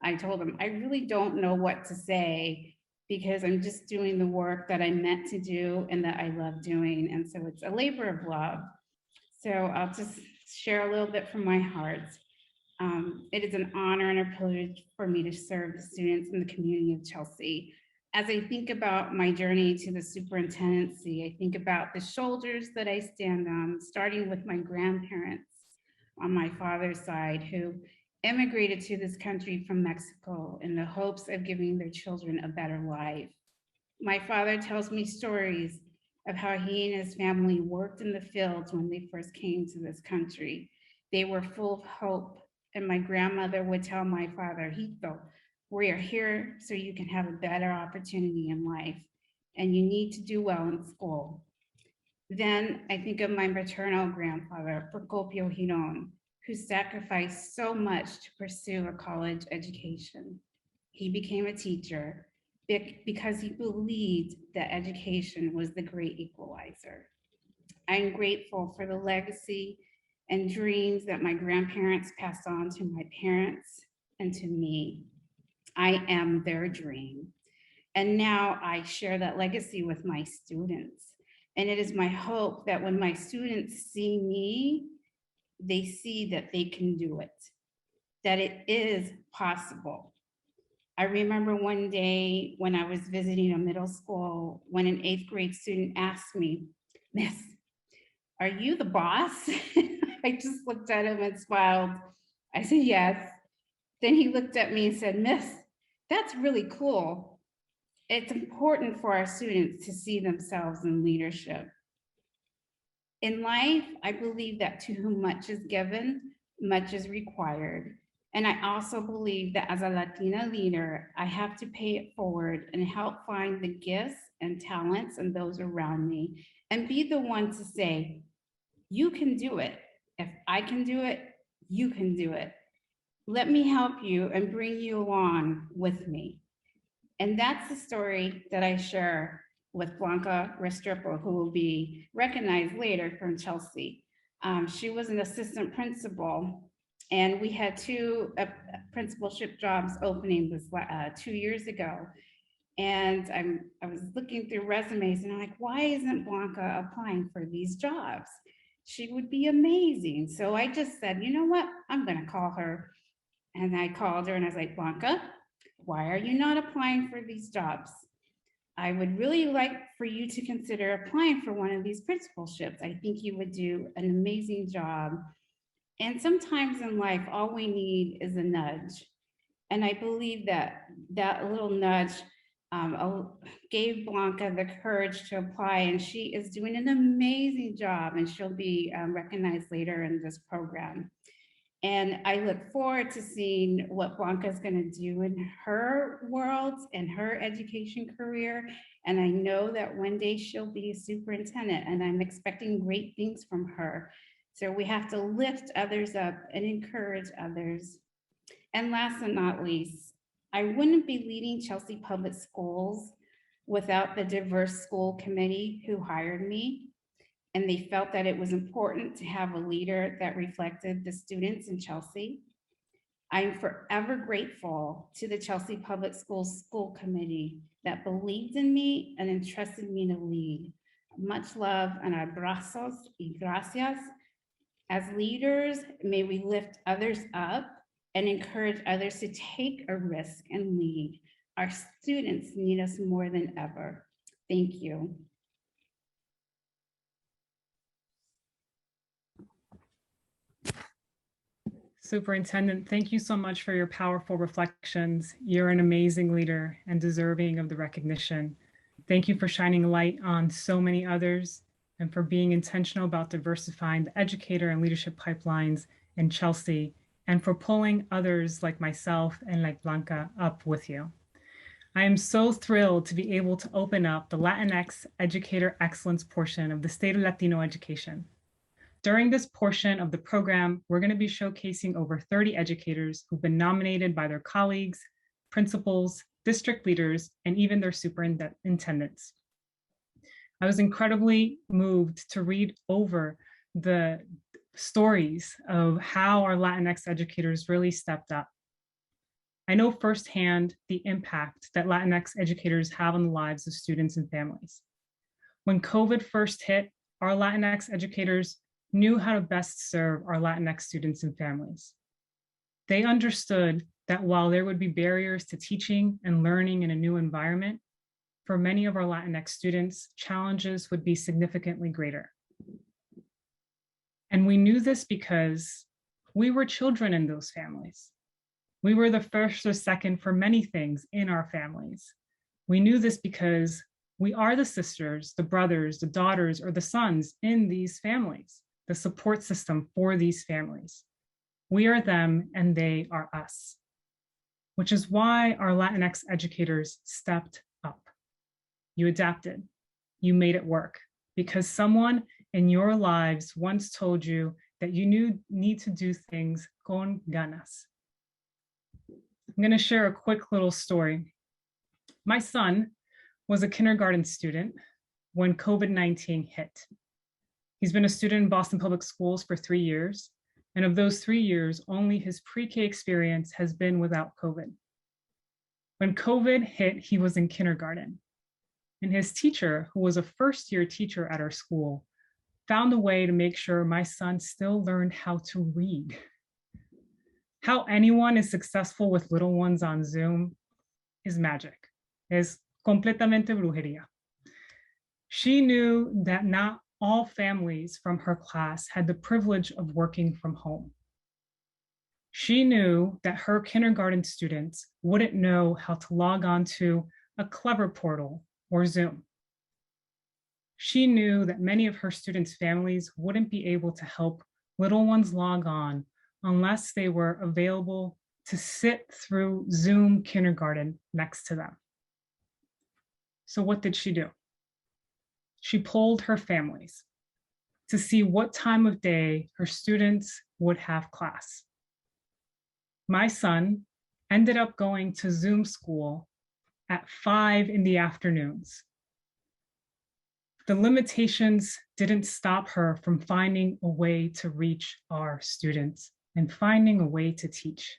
I told them, I really don't know what to say because I'm just doing the work that I meant to do and that I love doing. And so it's a labor of love. So I'll just share a little bit from my heart. It is an honor and a privilege for me to serve the students in the community of Chelsea. As I think about my journey to the superintendency, I think about the shoulders that I stand on, starting with my grandparents on my father's side who immigrated to this country from Mexico in the hopes of giving their children a better life. My father tells me stories of how he and his family worked in the fields when they first came to this country. They were full of hope. And my grandmother would tell my father, Hito, we are here so you can have a better opportunity in life and you need to do well in school. Then I think of my maternal grandfather, Procopio Hiron, who sacrificed so much to pursue a college education. He became a teacher because he believed that education was the great equalizer. I'm grateful for the legacy and dreams that my grandparents passed on to my parents and to me. I am their dream. And now I share that legacy with my students. And it is my hope that when my students see me, they see that they can do it, that it is possible. I remember one day when I was visiting a middle school, when an 8th grade student asked me, Miss, are you the boss? I just looked at him and smiled. I said, yes. Then he looked at me and said, Miss, that's really cool. It's important for our students to see themselves in leadership. In life, I believe that to whom much is given, much is required. And I also believe that as a Latina leader, I have to pay it forward and help find the gifts and talents in those around me and be the one to say, you can do it. If I can do it, you can do it. Let me help you and bring you along with me. And that's the story that I share with Blanca Restrepo, who will be recognized later from Chelsea. She was an assistant principal And we had two principalship jobs opening this 2 years ago. And I was looking through resumes and I'm like, why isn't Blanca applying for these jobs? She would be amazing. So I just said, you know what? I'm going to call her. And I called her and I was like, Blanca, why are you not applying for these jobs? I would really like for you to consider applying for one of these principalships. I think you would do an amazing job. And sometimes in life, all we need is a nudge. And I believe that that little nudge gave Blanca the courage to apply, and she is doing an amazing job, and she'll be recognized later in this program. And I look forward to seeing what Blanca is going to do in her world and her education career. And I know that one day she'll be a superintendent, and I'm expecting great things from her. So we have to lift others up and encourage others. And last but not least, I wouldn't be leading Chelsea Public Schools without the diverse school committee who hired me. And they felt that it was important to have a leader that reflected the students in Chelsea. I'm forever grateful to the Chelsea Public Schools School Committee that believed in me and entrusted me to lead. Much love and abrazos y gracias. As leaders, may we lift others up and encourage others to take a risk and lead. Our students need us more than ever. Thank you. Superintendent, thank you so much for your powerful reflections. You're an amazing leader and deserving of the recognition. Thank you for shining light on so many others and for being intentional about diversifying the educator and leadership pipelines in Chelsea, and for pulling others like myself and like Blanca up with you. I am so thrilled to be able to open up the Latinx Educator Excellence portion of the State of Latino Education. During this portion of the program, we're going to be showcasing over 30 educators who've been nominated by their colleagues, principals, district leaders, and even their superintendents. I was incredibly moved to read over the stories of how our Latinx educators really stepped up. I know firsthand the impact that Latinx educators have on the lives of students and families. When COVID first hit, our Latinx educators knew how to best serve our Latinx students and families. They understood that while there would be barriers to teaching and learning in a new environment, for many of our Latinx students, challenges would be significantly greater. And we knew this because we were children in those families. We were the first or second for many things in our families. We knew this because we are the sisters, the brothers, the daughters, or the sons in these families, the support system for these families. We are them and they are us, which is why our Latinx educators stepped up. You adapted, you made it work, because someone in your lives once told you that you need to do things con ganas. I'm going to share a quick little story. My son was a kindergarten student when COVID-19 hit. He's been a student in Boston Public Schools for 3 years. And of those 3 years, only his pre-K experience has been without COVID. When COVID hit, he was in kindergarten. And his teacher, who was a first-year teacher at our school, found a way to make sure my son still learned how to read. How anyone is successful with little ones on Zoom is magic. Es completamente brujería. She knew that not all families from her class had the privilege of working from home. She knew that her kindergarten students wouldn't know how to log on to a Clever portal or Zoom. She knew that many of her students' families wouldn't be able to help little ones log on unless they were available to sit through Zoom kindergarten next to them. So what did she do? She polled her families to see what time of day her students would have class. My son ended up going to Zoom school at 5 in the afternoons. The limitations didn't stop her from finding a way to reach our students and finding a way to teach.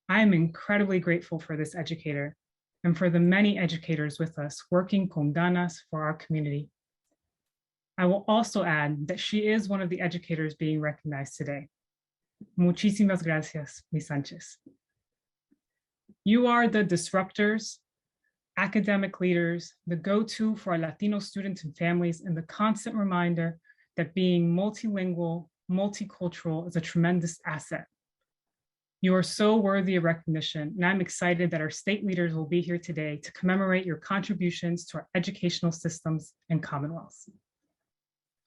I am incredibly grateful for this educator and for the many educators with us working con ganas for our community. I will also add that she is one of the educators being recognized today. Muchísimas gracias, Ms. Sanchez. You are the disruptors, academic leaders, the go-to for our Latino students and families, and the constant reminder that being multilingual, multicultural is a tremendous asset. You are so worthy of recognition, and I'm excited that our state leaders will be here today to commemorate your contributions to our educational systems and commonwealths.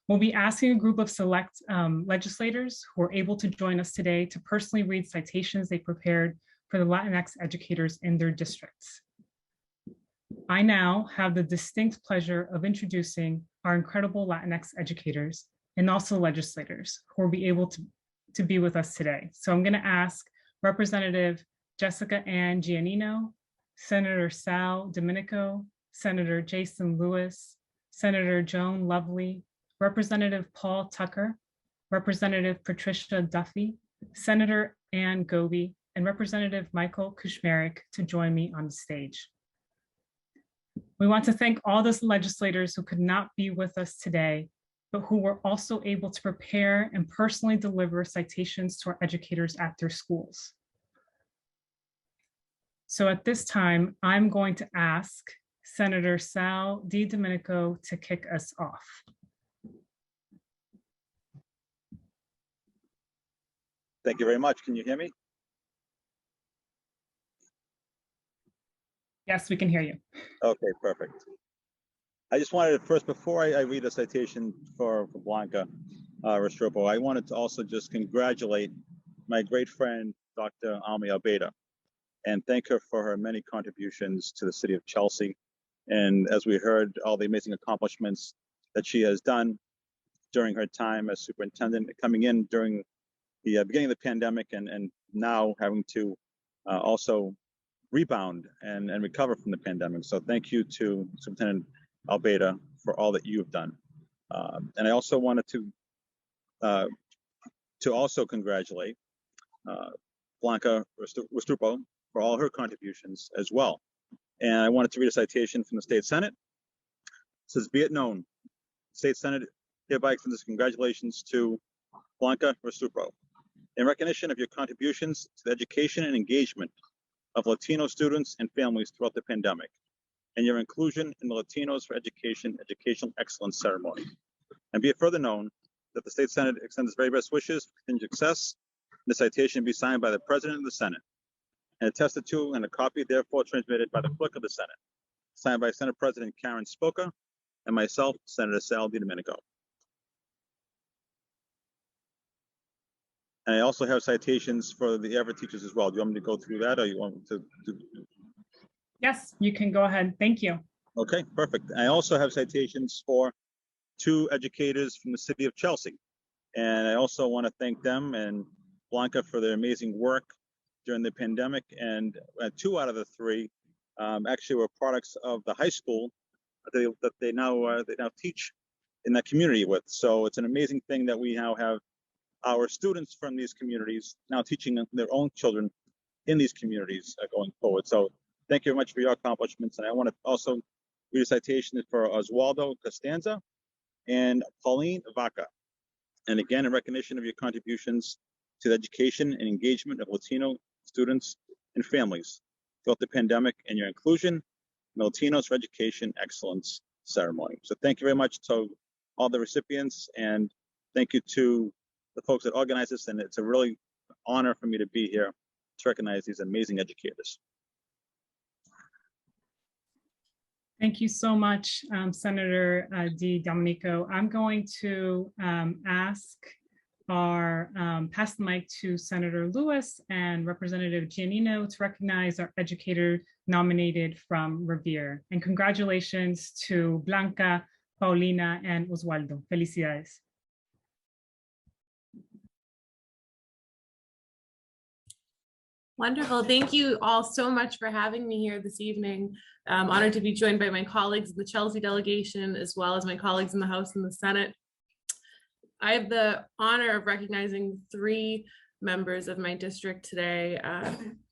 We'll be asking a group of select legislators who are able to join us today to personally read citations they prepared for the Latinx educators in their districts. I now have the distinct pleasure of introducing our incredible Latinx educators and also legislators who will be able to be with us today. So I'm going to ask Representative Jessica Ann Giannino, Senator Sal Domenico, Senator Jason Lewis, Senator Joan Lovely, Representative Paul Tucker, Representative Patricia Duffy, Senator Ann Goby, and Representative Michael Kushmarek to join me on the stage. We want to thank all those legislators who could not be with us today, but who were also able to prepare and personally deliver citations to our educators at their schools. So at this time, I'm going to ask Senator Sal DiDomenico to kick us off. Thank you very much. Can you hear me? Yes, we can hear you. Okay, perfect. I just wanted to first, before I read a citation for Blanca Restrepo, I wanted to also just congratulate my great friend, Dr. Alba, and thank her for her many contributions to the city of Chelsea. And as we heard, all the amazing accomplishments that she has done during her time as superintendent, coming in during the beginning of the pandemic and now having to also rebound and recover from the pandemic. So thank you to Superintendent Alba for all that you have done. And I also wanted to also congratulate Blanca Restrepo for all her contributions as well. And I wanted to read a citation from the State Senate. It says, "Be it known, State Senate hereby extends congratulations to Blanca Restrepo in recognition of your contributions to the education and engagement of Latino students and families throughout the pandemic, and your inclusion in the Latinos for Education Educational Excellence Ceremony. And be it further known that the State Senate extends its very best wishes for continued success. The citation be signed by the President of the Senate and attested to, and a copy therefore transmitted by the Clerk of the Senate, signed by Senate President Karen Spoka and myself, Senator Sal DiDomenico." And I also have citations for the Everett teachers as well. Do you want me to go through that, or you want me to? Yes, you can go ahead. Thank you. Okay, perfect. I also have citations for 2 educators from the city of Chelsea. And I also want to thank them and Blanca for their amazing work during the pandemic. And 2 out of the 3 actually were products of the high school that they now teach in that community with. So it's an amazing thing that we now have our students from these communities now teaching their own children in these communities going forward. So thank you very much for your accomplishments. And I want to also read a citation for Oswaldo Costanza and Pauline Ivaka. And again, in recognition of your contributions to the education and engagement of Latino students and families throughout the pandemic, and your inclusion in the Latinos for Education Excellence Ceremony. So thank you very much to all the recipients, and thank you to the folks that organized this. And it's a really honor for me to be here to recognize these amazing educators. Thank you so much, Senator DiDomenico. I'm going to pass the mic to Senator Lewis and Representative Giannino to recognize our educator nominated from Revere. And congratulations to Blanca, Paulina, and Oswaldo. Felicidades. Wonderful. Thank you all so much for having me here this evening. I'm honored to be joined by my colleagues in the Chelsea delegation, as well as my colleagues in the House and the Senate. I have the honor of recognizing 3 members of my district today.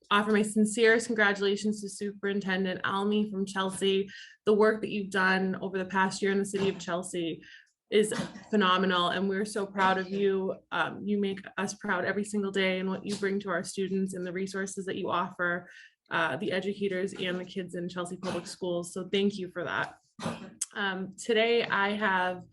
Offer my sincerest congratulations to Superintendent Almy from Chelsea. The work that you've done over the past year in the city of Chelsea is phenomenal, and we're so proud of you. You make us proud every single day in what you bring to our students and the resources that you offer the educators and the kids in Chelsea Public Schools. So thank you for that. Today I have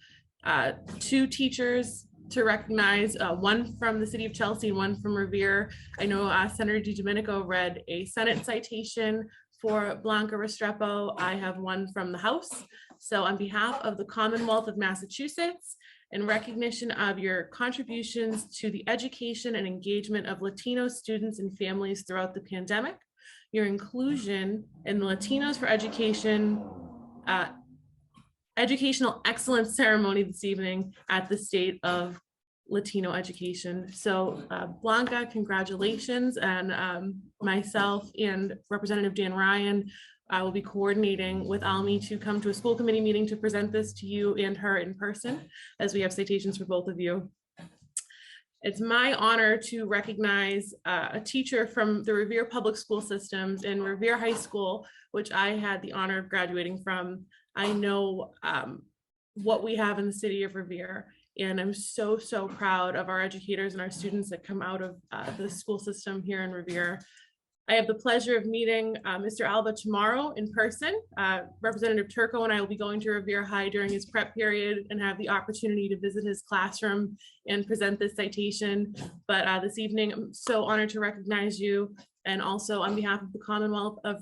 2 teachers to recognize, one from the city of Chelsea and one from Revere. I know Senator DiDomenico read a Senate citation for Blanca Restrepo. I have one from the House. So on behalf of the Commonwealth of Massachusetts, in recognition of your contributions to the education and engagement of Latino students and families throughout the pandemic, your inclusion in the Latinos for Education Educational Excellence Ceremony this evening at the State of Latino Education. So Blanca, congratulations. And myself and Representative Dan Ryan, I will be coordinating with Almy to come to a school committee meeting to present this to you and her in person, as we have citations for both of you. It's my honor to recognize a teacher from the Revere Public School Systems in Revere High School, which I had the honor of graduating from. I know what we have in the city of Revere, and I'm so, so proud of our educators and our students that come out of the school system here in Revere. I have the pleasure of meeting Mr. Alba tomorrow in person. Representative Turco and I will be going to Revere High during his prep period and have the opportunity to visit his classroom and present this citation. But this evening, I'm so honored to recognize you, and also on behalf of the Commonwealth of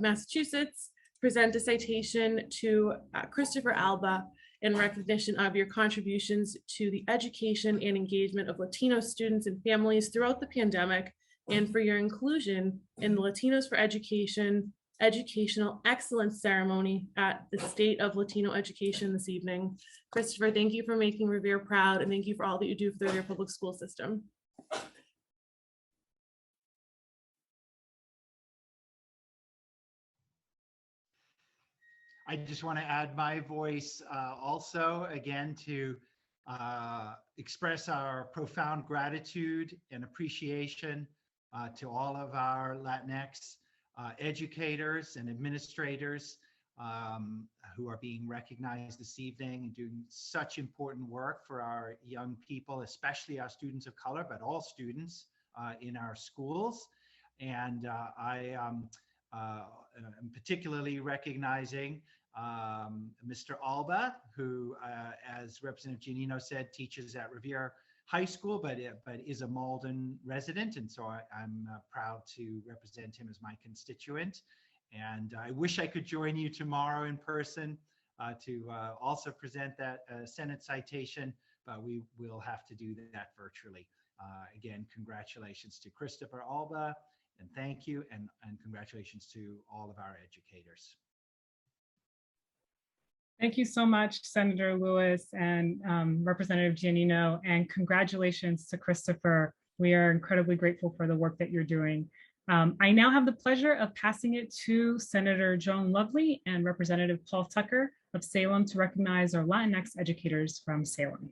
Massachusetts, present a citation to Christopher Alba in recognition of your contributions to the education and engagement of Latino students and families throughout the pandemic, and for your inclusion in the Latinos for Education Educational Excellence Ceremony at the State of Latino Education this evening. Christopher, thank you for making Revere proud, and thank you for all that you do for the Revere Public School System. I just want to add my voice also, again, to express our profound gratitude and appreciation to all of our Latinx educators and administrators who are being recognized this evening and doing such important work for our young people, especially our students of color, but all students in our schools. And I'm particularly recognizing Mr. Alba, who, as Representative Giannino said, teaches at Revere High School, but is a Malden resident. And so I'm proud to represent him as my constituent. And I wish I could join you tomorrow in person to also present that Senate citation, but we will have to do that virtually. Again, congratulations to Christopher Alba, and thank you, and congratulations to all of our educators. Thank you so much, Senator Lewis and Representative Giannino, and congratulations to Christopher. We are incredibly grateful for the work that you're doing. I now have the pleasure of passing it to Senator Joan Lovely and Representative Paul Tucker of Salem to recognize our Latinx educators from Salem.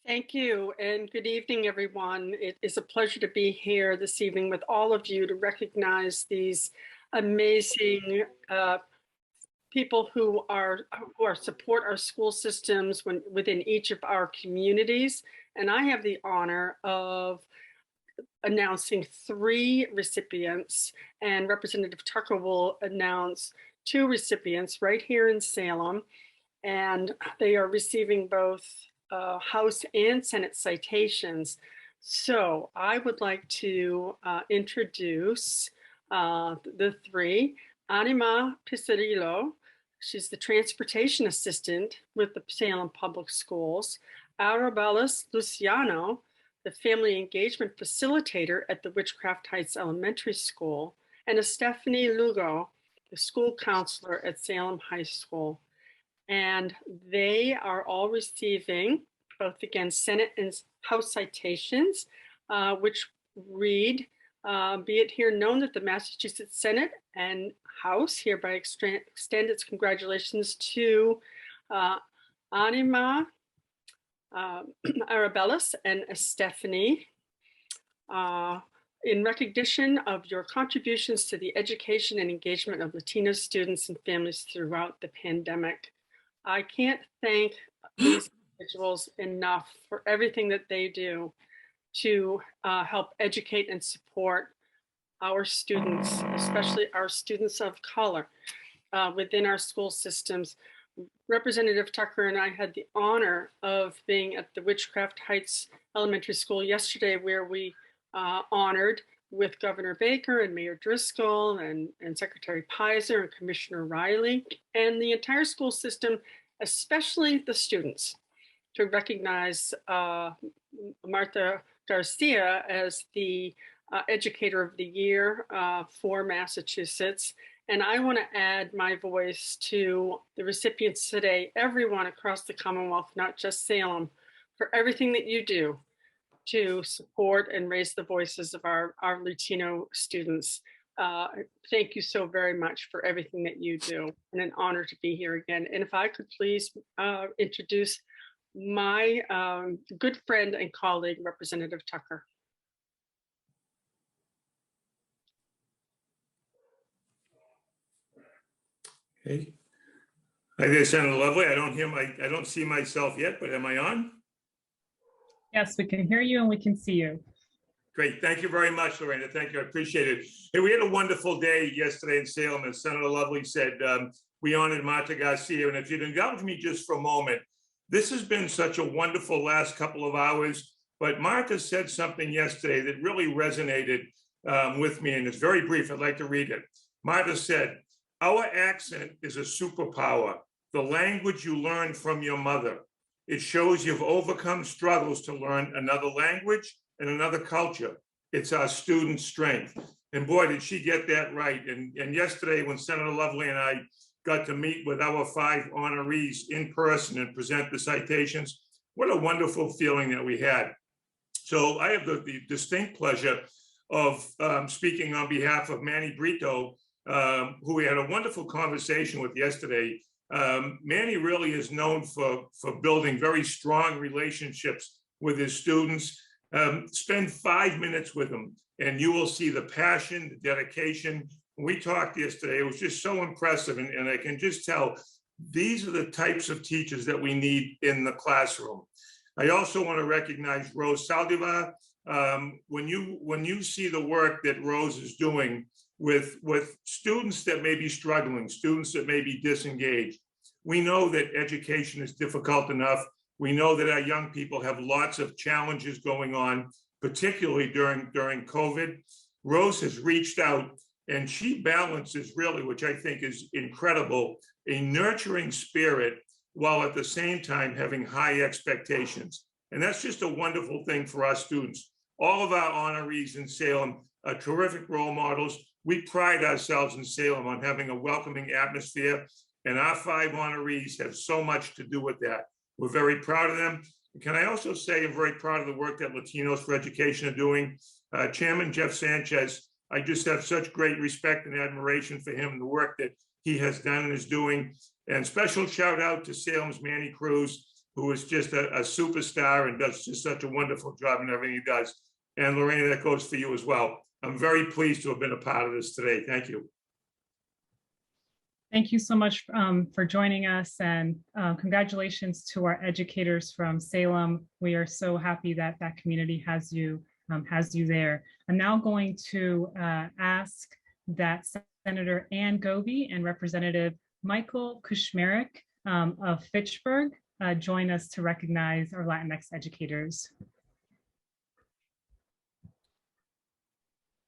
Thank you, and good evening, everyone. It is a pleasure to be here this evening with all of you to recognize these amazing people who support our school systems within each of our communities. And I have the honor of announcing 3 recipients, and Representative Tucker will announce 2 recipients right here in Salem. And they are receiving both House and Senate citations. So I would like to introduce the 3. Anima Pisarillo, she's the transportation assistant with the Salem Public Schools. Arabelis Luciano, the family engagement facilitator at the Witchcraft Heights Elementary School. And Stephanie Lugo, the school counselor at Salem High School. And they are all receiving both, again, Senate and House citations, which read, be it here known that the Massachusetts Senate and House hereby extend its congratulations to Anima Arabellas and Stephanie. In recognition of your contributions to the education and engagement of Latino students and families throughout the pandemic. I can't thank these individuals enough for everything that they do to help educate and support our students, especially our students of color within our school systems. Representative Tucker and I had the honor of being at the Witchcraft Heights Elementary School yesterday, where we honored with Governor Baker and Mayor Driscoll and Secretary Pizer and Commissioner Riley and the entire school system, especially the students, to recognize Marta Garcia as the Educator of the Year for Massachusetts. And I want to add my voice to the recipients today, everyone across the Commonwealth, not just Salem, for everything that you do to support and raise the voices of our Latino students. Thank you so very much for everything that you do, and an honor to be here again. And if I could please introduce my good friend and colleague, Representative Tucker. Okay. Hi there, Senator Lovely. I don't see myself yet, but am I on? Yes, we can hear you and we can see you. Great. Thank you very much, Lorena. Thank you. I appreciate it. Hey, we had a wonderful day yesterday in Salem, as Senator Lovely said. We honored Marta Garcia. And if you'd indulge me just for a moment, this has been such a wonderful last couple of hours. But Marta said something yesterday that really resonated with me, and it's very brief. I'd like to read it. Marta said, "Our accent is a superpower, the language you learned from your mother. It shows you've overcome struggles to learn another language and another culture. It's our student strength." And boy, did she get that right. And yesterday when Senator Lovely and I got to meet with our 5 honorees in person and present the citations, what a wonderful feeling that we had. So I have the distinct pleasure of speaking on behalf of Manny Brito, who we had a wonderful conversation with yesterday. Manny really is known for building very strong relationships with his students. Spend 5 minutes with them and you will see the passion, the dedication. When we talked yesterday, it was just so impressive. And I can just tell, these are the types of teachers that we need in the classroom. I also want to recognize Rose Saldivar. When you see the work that Rose is doing with students that may be struggling, students that may be disengaged, we know that education is difficult enough. We know that our young people have lots of challenges going on, particularly during COVID. Rose has reached out and she balances really, which I think is incredible, a nurturing spirit while at the same time having high expectations. And that's just a wonderful thing for our students. All of our honorees in Salem are terrific role models. We pride ourselves in Salem on having a welcoming atmosphere, and our 5 honorees have so much to do with that. We're very proud of them. Can I also say I'm very proud of the work that Latinos for Education are doing. Chairman Jeff Sanchez, I just have such great respect and admiration for him and the work that he has done and is doing. And special shout out to Salem's Manny Cruz, who is just a superstar and does just such a wonderful job in everything he does. And Lorena, that goes for you as well. I'm very pleased to have been a part of this today. Thank you. Thank you so much for joining us, and congratulations to our educators from Salem. We are so happy that that community has you there. I'm now going to ask that Senator Ann Goby and Representative Michael Kushmerek of Fitchburg join us to recognize our Latinx educators.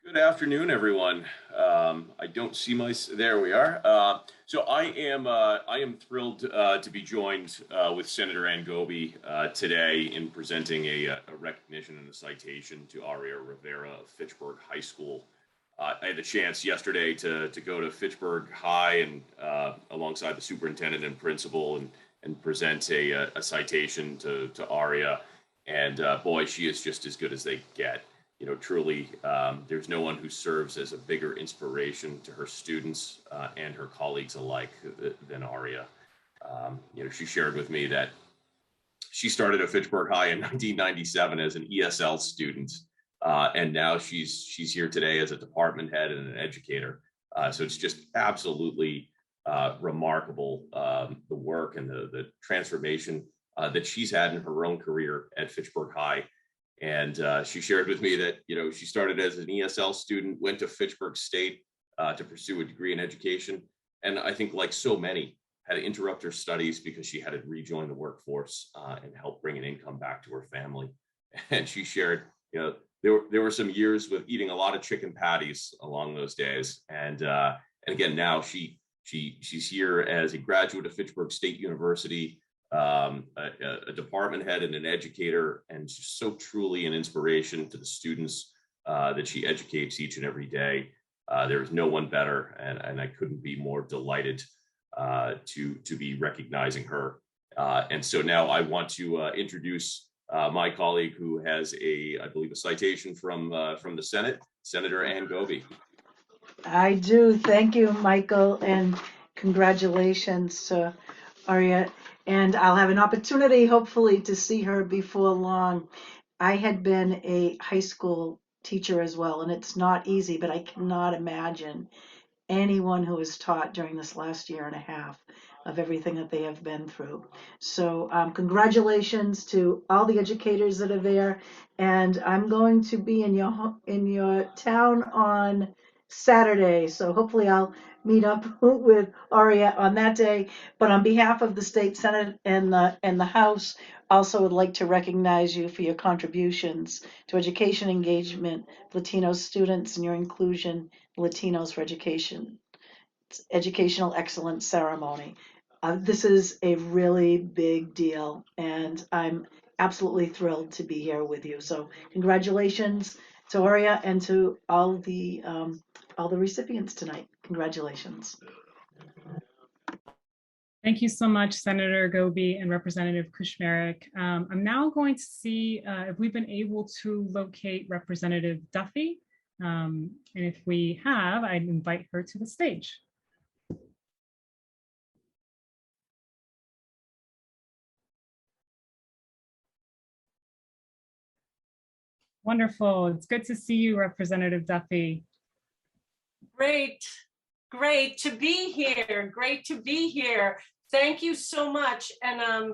Good afternoon, everyone. I don't see there we are. So I am thrilled to be joined with Senator Ann Goby today in presenting a recognition and a citation to Aria Rivera of Fitchburg High School. I had the chance yesterday to go to Fitchburg High and alongside the superintendent and principal and present a citation to Aria. And boy, she is just as good as they get. You know, truly, there's no one who serves as a bigger inspiration to her students and her colleagues alike than Aria. You know, she shared with me that she started at Fitchburg High in 1997 as an ESL student, and now she's here today as a department head and an educator. So it's just absolutely remarkable, the work and the transformation that she's had in her own career at Fitchburg High. And she shared with me that, you know, she started as an ESL student, went to Fitchburg State to pursue a degree in education. And I think, like so many, had to interrupt her studies because she had to rejoin the workforce and help bring an income back to her family. And she shared, you know, there were some years with eating a lot of chicken patties along those days. And again, now she's here as a graduate of Fitchburg State University, a department head and an educator, and just so truly an inspiration to the students that she educates each and every day. There is no one better, and I couldn't be more delighted to be recognizing her. And so now I want to introduce my colleague who has I believe a citation from the Senate, Senator Ann Goby. I do. Thank you, Michael, and congratulations to Aria. And I'll have an opportunity, hopefully, to see her before long. I had been a high school teacher as well, and it's not easy, but I cannot imagine anyone who has taught during this last year and a half of everything that they have been through. So congratulations to all the educators that are there. And I'm going to be in your town on Saturday. So hopefully I'll meet up with Aria on that day. But on behalf of the State Senate and the House, also would like to recognize you for your contributions to education engagement, Latino students, and your inclusion, Latinos for Education. It's Educational Excellence Ceremony. This is a really big deal, and I'm absolutely thrilled to be here with you. So congratulations to Aria and to all the recipients tonight. Congratulations. Thank you so much, Senator Goby and Representative Kushmerek. I'm now going to see if we've been able to locate Representative Duffy. And if we have, I'd invite her to the stage. Wonderful. It's good to see you, Representative Duffy. Great to be here. Great to be here. Thank you so much. And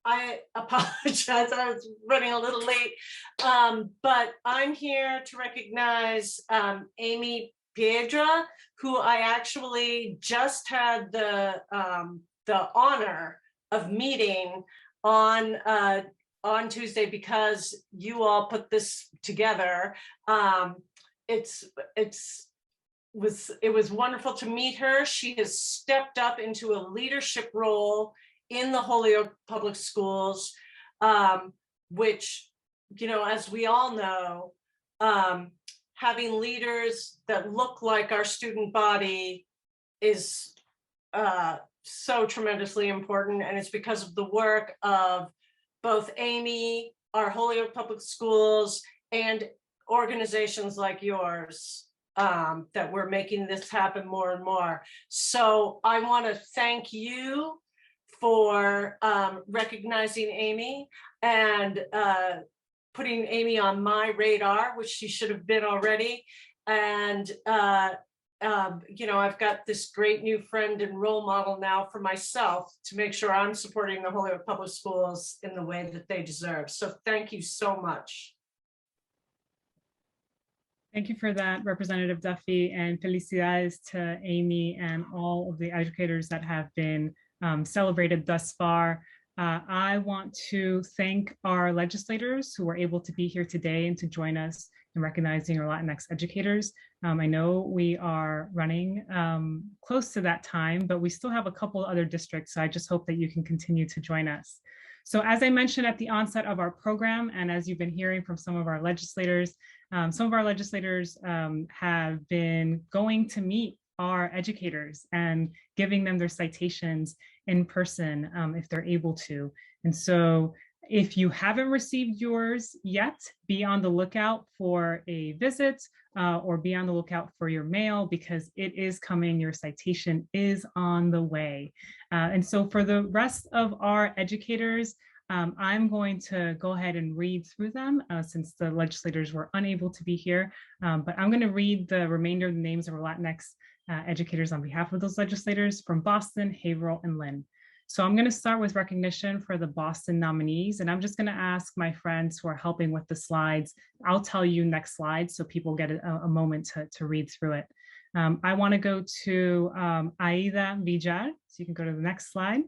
I apologize, I was running a little late, but I'm here to recognize Amy Piedra, who I actually just had the honor of meeting on Tuesday because you all put this together. It was wonderful to meet her. She has stepped up into a leadership role in the Holyoke Public Schools, which, you know, as we all know, having leaders that look like our student body is so tremendously important. And it's because of the work of both Amy, our Holyoke Public Schools, and organizations like yours that we're making this happen more and more. So I want to thank you for recognizing Amy and putting Amy on my radar, which she should have been already. And you know, I've got this great new friend and role model now for myself to make sure I'm supporting the Holyoke Public Schools in the way that they deserve. So thank you so much. Thank you for that, Representative Duffy, and felicidades to Amy and all of the educators that have been celebrated thus far. I want to thank our legislators who were able to be here today and to join us in recognizing our Latinx educators. I know we are running close to that time, but we still have a couple other districts, so I just hope that you can continue to join us. So as I mentioned at the onset of our program, and as you've been hearing from some of our legislators have been going to meet our educators and giving them their citations in person if they're able to. And so If you haven't received yours yet, be on the lookout for a visit or be on the lookout for your mail because it is coming. Your citation is on the way. And so for the rest of our educators, I'm going to go ahead and read through them since the legislators were unable to be here. But I'm going to read the remainder of the names of our Latinx educators on behalf of those legislators from Boston, Haverhill, and Lynn. So I'm going to start with recognition for the Boston nominees, and I'm just going to ask my friends who are helping with the slides. I'll tell you next slide so people get a moment to read through it. I want to go to Aida Villar, so you can go to the next slide.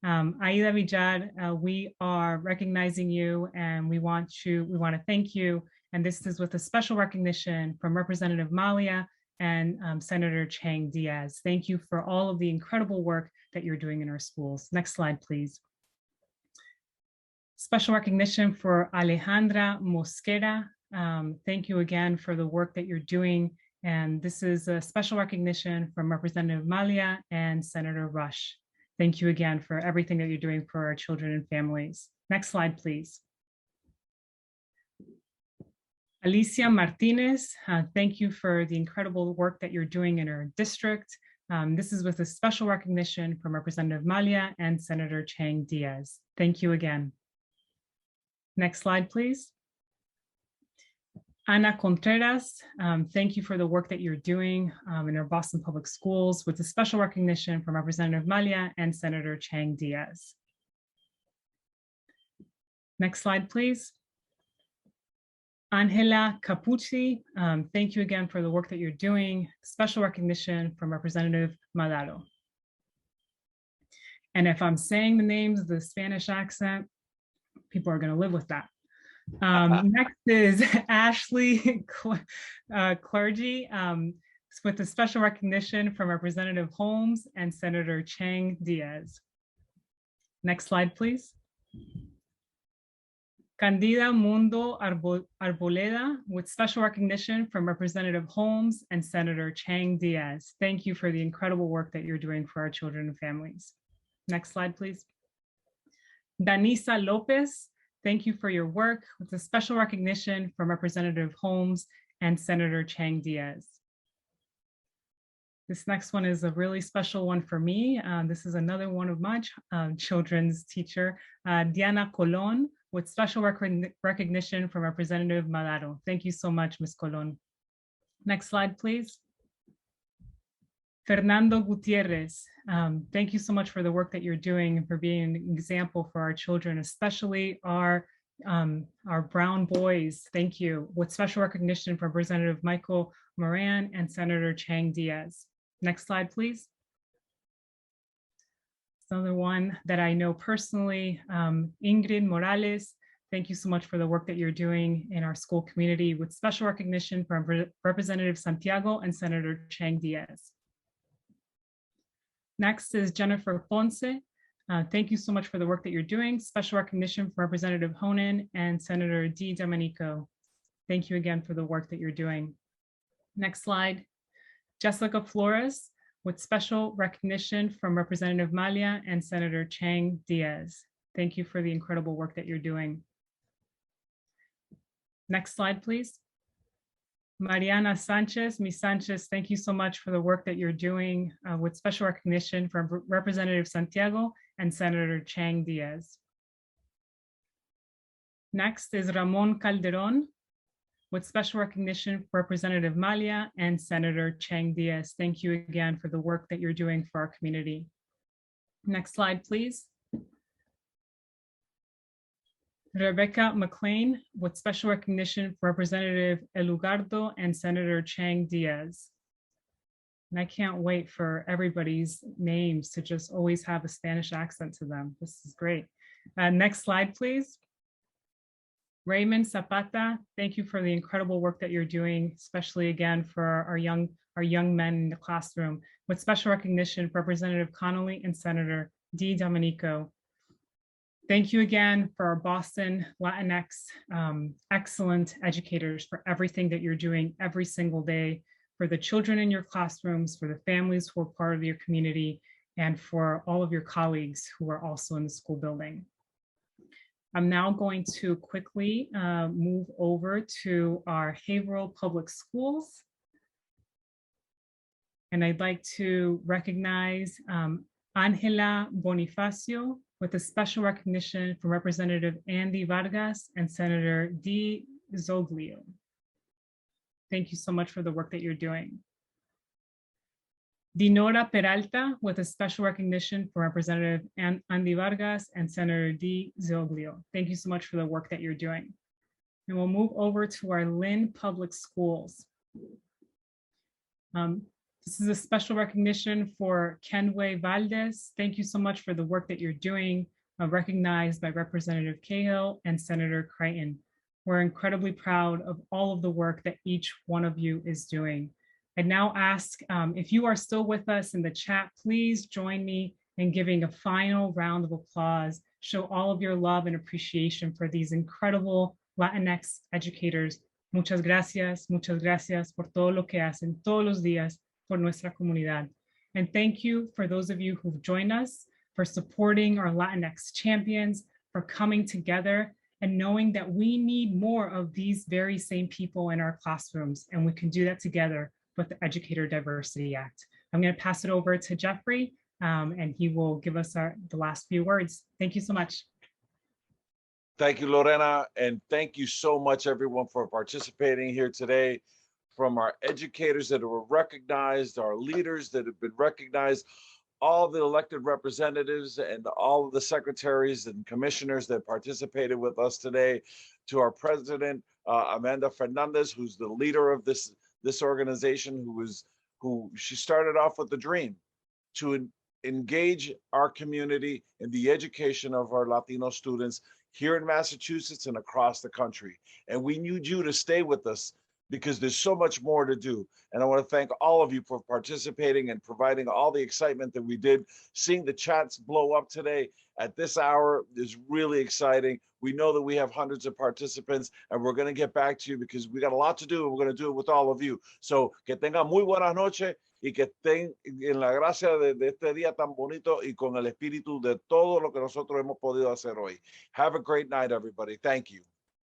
Aida Villar, we are recognizing you and we want to thank you. And this is with a special recognition from Representative Malia and Senator Chang Diaz. Thank you for all of the incredible work that you're doing in our schools. Next slide, please. Special recognition for Alejandra Mosquera. Thank you again for the work that you're doing. And this is a special recognition from Representative Malia and Senator Rush. Thank you again for everything that you're doing for our children and families. Next slide, please. Alicia Martinez, thank you for the incredible work that you're doing in our district. This is with a special recognition from Representative Malia and Senator Chang Diaz. Thank you again. Next slide, please. Ana Contreras, thank you for the work that you're doing in our Boston Public Schools with a special recognition from Representative Malia and Senator Chang Diaz. Next slide, please. Angela Capucci, thank you again for the work that you're doing. Special recognition from Representative Madaro. And if I'm saying the names with the Spanish accent, people are going to live with that. Next is Ashley Clergy with a special recognition from Representative Holmes and Senator Chang Diaz. Next slide, please. Candida Mundo Arboleda with special recognition from Representative Holmes and Senator Chang Diaz. Thank you for the incredible work that you're doing for our children and families. Next slide, please. Danisa Lopez, thank you for your work with a special recognition from Representative Holmes and Senator Chang Diaz. This next one is a really special one for me. This is another one of my children's teacher, Diana Colon, with special recognition from Representative Madaro. Thank you so much, Ms. Colon. Next slide, please. Fernando Gutierrez, thank you so much for the work that you're doing and for being an example for our children, especially our brown boys. Thank you. With special recognition from Representative Michael Moran and Senator Chang Diaz. Next slide, please. Another one that I know personally, Ingrid Morales, thank you so much for the work that you're doing in our school community with special recognition from Representative Santiago and Senator Chang Diaz. Next is Jennifer Ponce. Thank you so much for the work that you're doing. Special recognition from Representative Honan and Senator Di Domenico. Thank you again for the work that you're doing. Next slide. Jessica Flores, with special recognition from Representative Malia and Senator Chang Diaz. Thank you for the incredible work that you're doing. Next slide, please. Mariana Sanchez, Ms. Sanchez, thank you so much for the work that you're doing with special recognition from Representative Santiago and Senator Chang Diaz. Next is Ramon Calderon, with special recognition for Representative Malia and Senator Chang Diaz. Thank you again for the work that you're doing for our community. Next slide, please. Rebecca McLean, with special recognition for Representative Elugardo and Senator Chang Diaz. And I can't wait for everybody's names to just always have a Spanish accent to them. This is great. Next slide, please. Raymond Zapata, thank you for the incredible work that you're doing, especially again for our young men in the classroom, with special recognition for Representative Connolly and Senator Di Domenico. Thank you again for our Boston Latinx excellent educators for everything that you're doing every single day, for the children in your classrooms, for the families who are part of your community, and for all of your colleagues who are also in the school building. I'm now going to quickly move over to our Haverhill Public Schools. And I'd like to recognize Angela Bonifacio with a special recognition from Representative Andy Vargas and Senator Di Zoglio. Thank you so much for the work that you're doing. Dinora Peralta with a special recognition for Representative Andy Vargas and Senator Di Zoglio. Thank you so much for the work that you're doing. And we'll move over to our Lynn Public Schools. This is a special recognition for Kenway Valdez. Thank you so much for the work that you're doing, recognized by Representative Cahill and Senator Creighton. We're incredibly proud of all of the work that each one of you is doing. I now ask if you are still with us in the chat, please join me in giving a final round of applause. Show all of your love and appreciation for these incredible Latinx educators. Muchas gracias por todo lo que hacen todos los días por nuestra comunidad. And thank you for those of you who've joined us, for supporting our Latinx champions, for coming together and knowing that we need more of these very same people in our classrooms, and we can do that together with the Educator Diversity Act. I'm going to pass it over to Jeffrey, and he will give us the last few words. Thank you so much. Thank you, Lorena, and thank you so much, everyone, for participating here today. From our educators that were recognized, our leaders that have been recognized, all the elected representatives and all of the secretaries and commissioners that participated with us today, to our president, Amanda Fernandez, who's the leader of this organization, who she started off with the dream to engage our community in the education of our Latino students here in Massachusetts and across the country. And we need you to stay with us because there's so much more to do. And I want to thank all of you for participating and providing all the excitement that we did. Seeing the chats blow up today at this hour is really exciting. We know that we have hundreds of participants, and we're going to get back to you because we got a lot to do, and we're going to do it with all of you. So que tengan muy buenas noches y que estén en la gracia de este día tan bonito y con el espíritu de todo lo que nosotros hemos podido hacer hoy. Have a great night, everybody. Thank you.